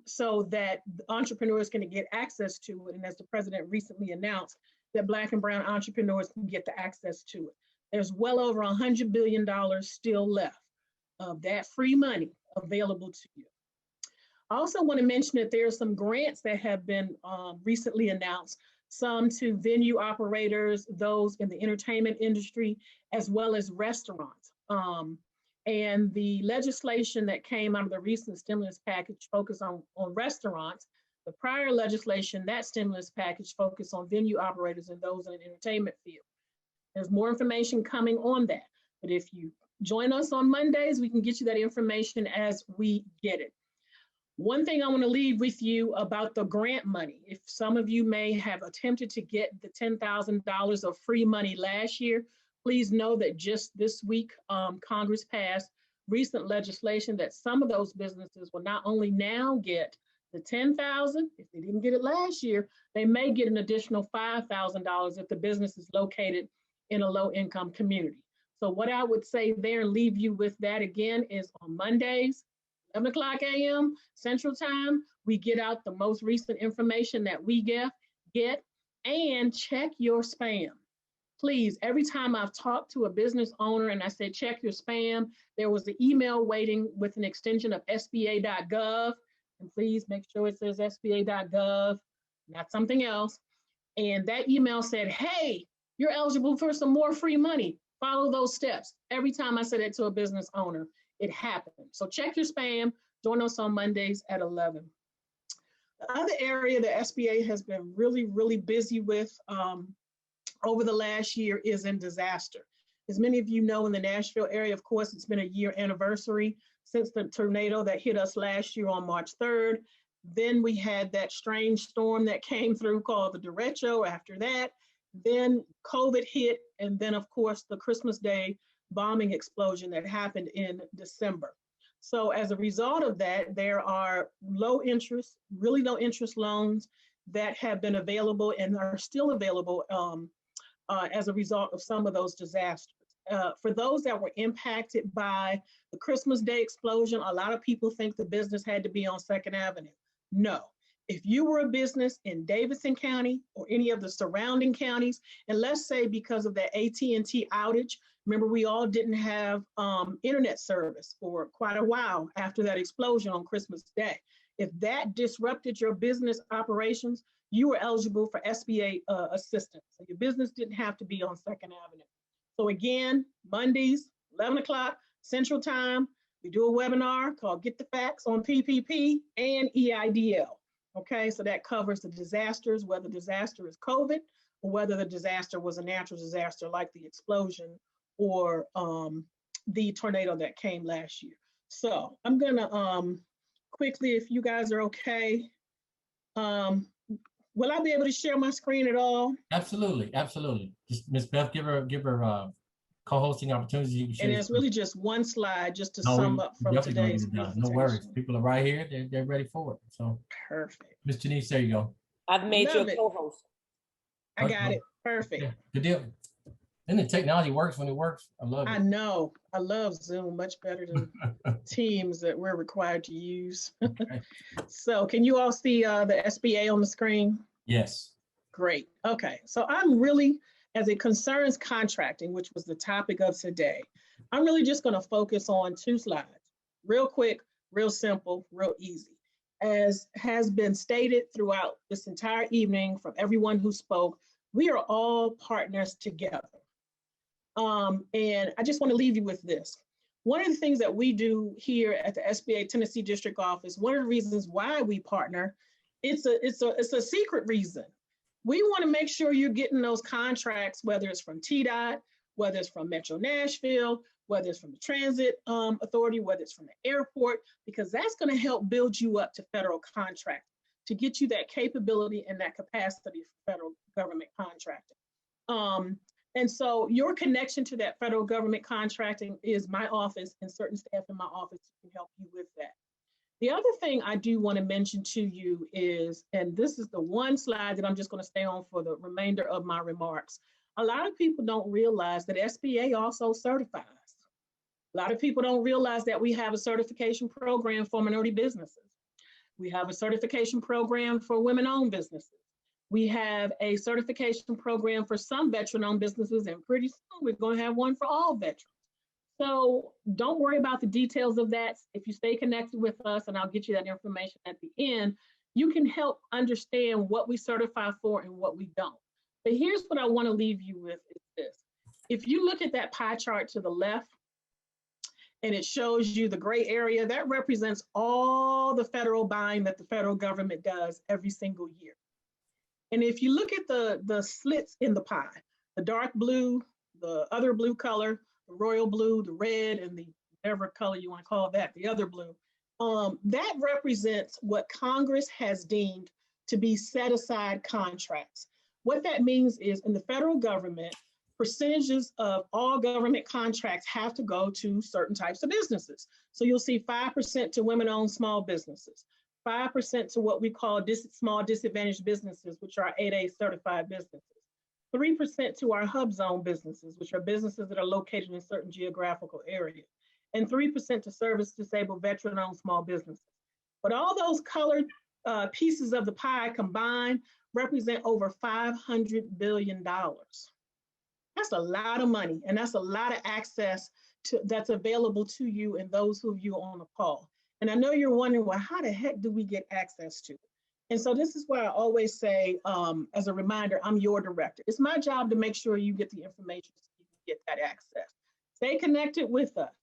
so that entrepreneurs can get access to it. And as the president recently announced, that Black and brown entrepreneurs can get the access to it. There's well over $100 billion still left of that free money available to you. I also want to mention that there are some grants that have been recently announced, some to venue operators, those in the entertainment industry, as well as restaurants. And the legislation that came out of the recent stimulus package focused on restaurants. The prior legislation, that stimulus package focused on venue operators and those in the entertainment field. There's more information coming on that. But if you join us on Mondays, we can get you that information as we get it. One thing I want to leave with you about the grant money. If some of you may have attempted to get the $10,000 of free money last year, please know that just this week, Congress passed recent legislation that some of those businesses will not only now get the $10,000, if they didn't get it last year, they may get an additional $5,000 if the business is located in a low-income community. So what I would say there and leave you with that again is on Mondays, 11 o'clock a.m. Central Time, we get out the most recent information that we get and check your spam. Please, every time I've talked to a business owner and I said, check your spam, there was the email waiting with an extension of SBA.gov. And please make sure it says SBA.gov, not something else. And that email said, hey, you're eligible for some more free money. Follow those steps. Every time I said it to a business owner, it happened. So check your spam. Join us on Mondays at 11. The other area the SBA has been really, really busy with over the last year is in disaster. As many of you know, in the Nashville area, of course, it's been a year anniversary since the tornado that hit us last year on March 3rd. Then we had that strange storm that came through called the derecho after that. Then COVID hit, and then of course the Christmas Day bombing explosion that happened in December. So as a result of that, there are low interest, really low interest loans that have been available and are still available as a result of some of those disasters. For those that were impacted by the Christmas Day explosion, a lot of people think the business had to be on 2nd Avenue. No. If you were a business in Davidson County or any of the surrounding counties, and let's say because of that AT&T outage, remember we all didn't have internet service for quite a while after that explosion on Christmas Day. If that disrupted your business operations, you were eligible for SBA assistance. So your business didn't have to be on 2nd Avenue. So again, Mondays, 11 o'clock Central Time, we do a webinar called Get the Facts on PPP and EIDL. Okay, so that covers the disasters, whether the disaster is COVID or whether the disaster was a natural disaster like the explosion or the tornado that came last year. So I'm gonna quickly, if you guys are okay, will I be able to share my screen at all?
Absolutely, absolutely. Just Ms. Beth, give her co-hosting opportunities.
And it's really just one slide just to sum up from today's presentation.
No worries. People are right here. They're ready for it. So
perfect.
Ms. Janice, there you go.
I've made you a co-host.
I got it. Perfect.
Yeah, good deal. And the technology works when it works. I love it.
I know. I love Zoom much better than Teams that we're required to use.
Okay.
So can you all see the SBA on the screen?
Yes.
Great. Okay. So I'm really, as it concerns contracting, which was the topic of today, I'm really just going to focus on 2 slides. Real quick, real simple, real easy. As has been stated throughout this entire evening from everyone who spoke, we are all partners together. And I just want to leave you with this. One of the things that we do here at the SBA Tennessee District Office, one of the reasons why we partner, it's a secret reason. We want to make sure you're getting those contracts, whether it's from TDOT, whether it's from Metro Nashville, whether it's from the Transit Authority, whether it's from the airport, because that's going to help build you up to federal contract, to get you that capability and that capacity for federal government contracting. And so your connection to that federal government contracting is my office, and certain staff in my office can help you with that. The other thing I do want to mention to you is, and this is the one slide that I'm just going to stay on for the remainder of my remarks. A lot of people don't realize that SBA also certifies. A lot of people don't realize that we have a certification program for minority businesses. We have a certification program for women-owned businesses. We have a certification program for some veteran-owned businesses, and pretty soon we're going to have one for all veterans. So don't worry about the details of that. If you stay connected with us, and I'll get you that information at the end, you can help understand what we certify for and what we don't. But here's what I want to leave you with is this. If you look at that pie chart to the left, and it shows you the gray area, that represents all the federal buying that the federal government does every single year. And if you look at the slits in the pie, the dark blue, the other blue color, the royal blue, the red, and the whatever color you want to call that, the other blue, that represents what Congress has deemed to be set aside contracts. What that means is in the federal government, percentages of all government contracts have to go to certain types of businesses. So you'll see 5% to women-owned small businesses, 5% to what we call small disadvantaged businesses, which are 8A certified businesses, 3% to our hub zone businesses, which are businesses that are located in certain geographical areas, and 3% to service disabled veteran-owned small businesses. But all those colored pieces of the pie combined represent over $500 billion. That's a lot of money, and that's a lot of access that's available to you and those of you on the call. And I know you're wondering, well, how the heck do we get access to it? And so this is why I always say, as a reminder, I'm your director. It's my job to make sure you get the information so you can get that access. Stay connected with us.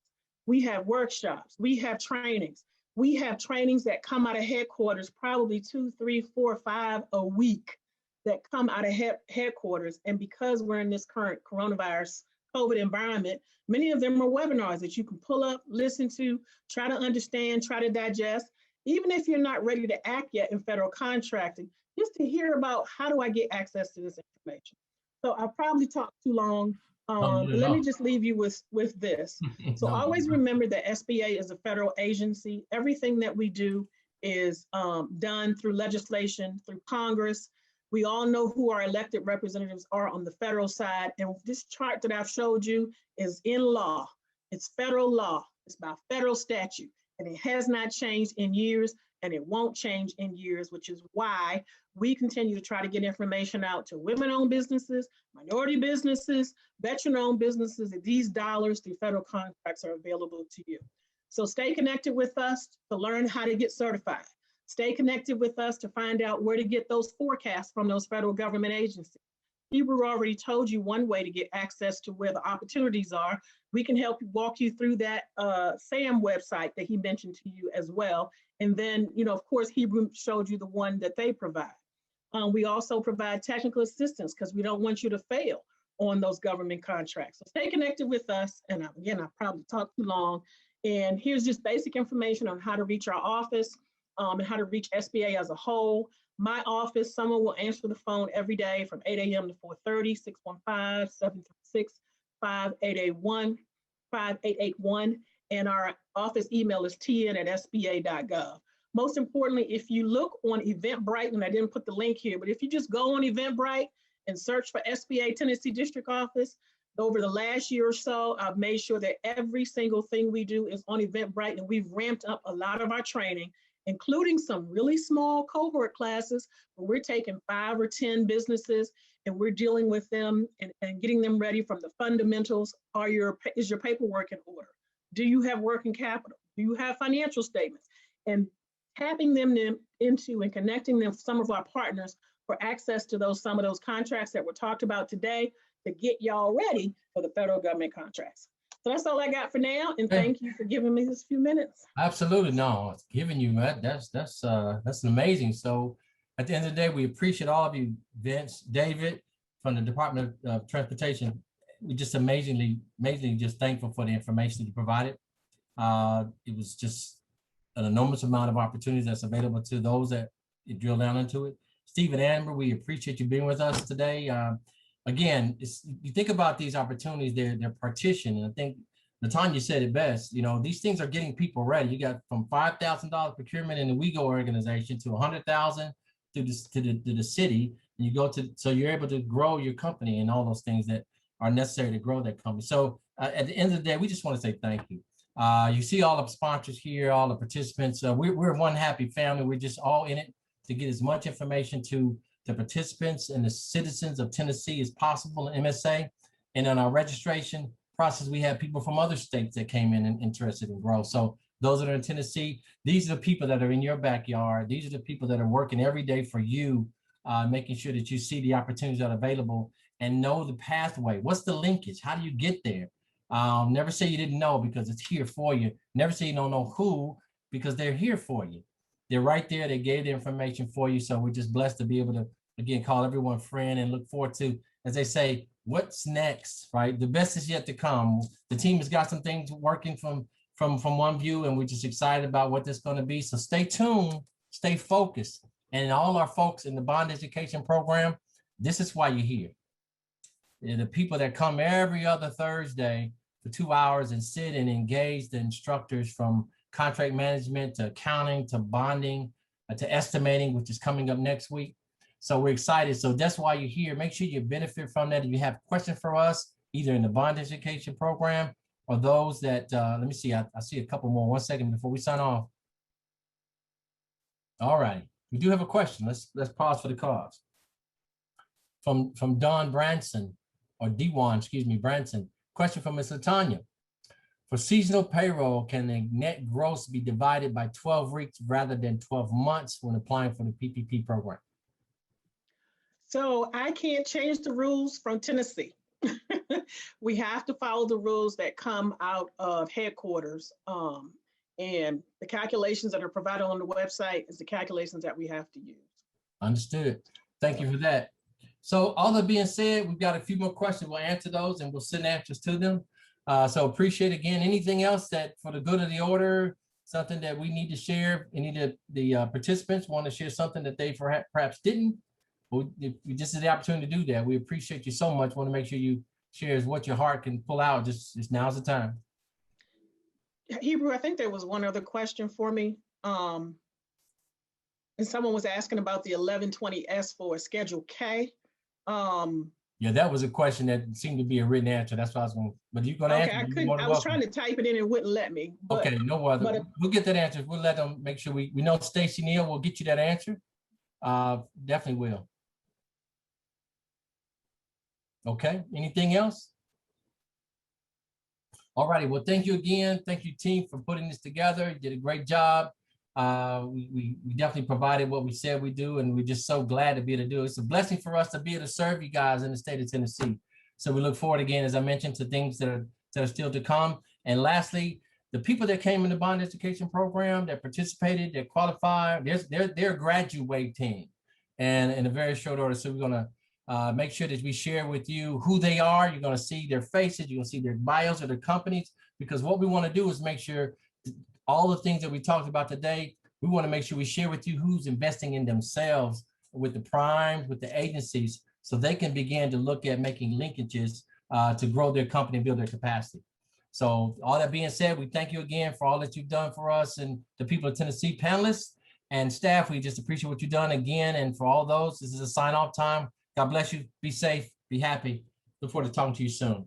We have workshops, we have trainings. We have trainings that come out of headquarters, probably 2, 3, 4, 5 a week that come out of headquarters. And because we're in this current coronavirus COVID environment, many of them are webinars that you can pull up, listen to, try to understand, try to digest. Even if you're not ready to act yet in federal contracting, just to hear about how do I get access to this information. So I probably talked too long. Let me just leave you with this. So always remember that SBA is a federal agency. Everything that we do is done through legislation, through Congress. We all know who our elected representatives are on the federal side. And this chart that I've showed you is in law. It's federal law. It's by federal statute. And it has not changed in years, and it won't change in years, which is why we continue to try to get information out to women-owned businesses, minority businesses, veteran-owned businesses, that these dollars through federal contracts are available to you. So stay connected with us to learn how to get certified. Stay connected with us to find out where to get those forecasts from those federal government agencies. Hebrew already told you one way to get access to where the opportunities are. We can help walk you through that SAM website that he mentioned to you as well. And then, of course, Hebrew showed you the one that they provide. We also provide technical assistance because we don't want you to fail on those government contracts. So stay connected with us. And again, I probably talked too long. And here's just basic information on how to reach our office and how to reach SBA as a whole. My office, someone will answer the phone every day from 8 a.m. to 4:30, 615-736-5881, and our office email is tn@sba.gov. Most importantly, if you look on Eventbrite, and I didn't put the link here, but if you just go on Eventbrite and search for SBA Tennessee District Office, over the last year or so, I've made sure that every single thing we do is on Eventbrite, and we've ramped up a lot of our training. including some really small cohort classes where we're taking 5 or 10 businesses and we're dealing with them and getting them ready from the fundamentals. Is your paperwork in order? Do you have working capital? Do you have financial statements? And tapping them into and connecting them with some of our partners for access to some of those contracts that were talked about today to get y'all ready for the federal government contracts. So that's all I got for now. And thank you for giving me this few minutes.
Absolutely. No, it's giving you that. That's amazing. So at the end of the day, we appreciate all of you, Vince, David from the Department of Transportation. We just amazingly just thankful for the information that you provided. It was just an enormous amount of opportunities that's available to those that drill down into it. Steve and Amber, we appreciate you being with us today. Again, you think about these opportunities, they're partitioned. And I think LaTanya said it best, these things are getting people ready. You got from $5,000 procurement in the WeGo organization to $100,000 to the city. And you go so you're able to grow your company and all those things that are necessary to grow that company. So at the end of the day, we just want to say thank you. You see all the sponsors here, all the participants. We're one happy family. We're just all in it to get as much information to the participants and the citizens of Tennessee as possible in MSA. And in our registration process, we have people from other states that came in and interested in growth. So those that are in Tennessee, these are the people that are in your backyard. These are the people that are working every day for you, making sure that you see the opportunities that are available and know the pathway. What's the linkage? How do you get there? Never say you didn't know, because it's here for you. Never say you don't know who, because they're here for you. They're right there. They gave the information for you. So we're just blessed to be able to, again, call everyone friend and look forward to, as they say, what's next, right? The best is yet to come. The team has got some things working from one view, and we're just excited about what that's going to be. So stay tuned, stay focused. And all our folks in the bond education program, this is why you're here. They're the people that come every other Thursday for 2 hours and sit and engage the instructors from contract management to accounting to bonding to estimating, which is coming up next week. So we're excited. So that's why you're here. Make sure you benefit from that. If you have questions for us, either in the bond education program or those that, let me see, I see a couple more. 1 second before we sign off. All right, we do have a question. Let's pause for the cause. From Don Branson, or Dewan, excuse me, Branson. Question from Ms. LaTanya. For seasonal payroll, can the net gross be divided by 12 weeks rather than 12 months when applying for the PPP program?
So I can't change the rules from Tennessee. We have to follow the rules that come out of headquarters. And the calculations that are provided on the website is the calculations that we have to use.
Understood. Thank you for that. So all that being said, we've got a few more questions. We'll answer those and we'll send answers to them. So appreciate again, anything else that for the good of the order, something that we need to share, any of the participants want to share something that they perhaps didn't. Well, this is the opportunity to do that. We appreciate you so much. Want to make sure you share what your heart can pull out. Just now's the time.
Hebrew, I think there was one other question for me. And someone was asking about the 1120S for Schedule K.
Yeah, that was a question that seemed to be a written answer. That's what I was going to, but you're going to answer.
I was trying to type it in and it wouldn't let me. But,
okay, no other. We'll get that answer. We'll let them make sure we know Stacy Neal will get you that answer. Definitely will. Okay, anything else? All righty, well, thank you again. Thank you, team, for putting this together. You did a great job. We definitely provided what we said we do, and we're just so glad to be able to do it. It's a blessing for us to be able to serve you guys in the state of Tennessee. So we look forward again, as I mentioned, to things that are still to come. And lastly, the people that came in the bond education program, that participated, that qualified, they're a graduate team, and in a very short order. So we're gonna make sure that we share with you who they are. You're gonna see their faces, you're gonna see their bios of their companies, because what we wanna do is make sure all the things that we talked about today, we wanna make sure we share with you who's investing in themselves with the primes, with the agencies, so they can begin to look at making linkages to grow their company and build their capacity. So all that being said, we thank you again for all that you've done for us and the people of Tennessee, panelists and staff. We just appreciate what you've done again. And for all those, this is a sign off time. God bless you. Be safe. Be happy. Look forward to talking to you soon.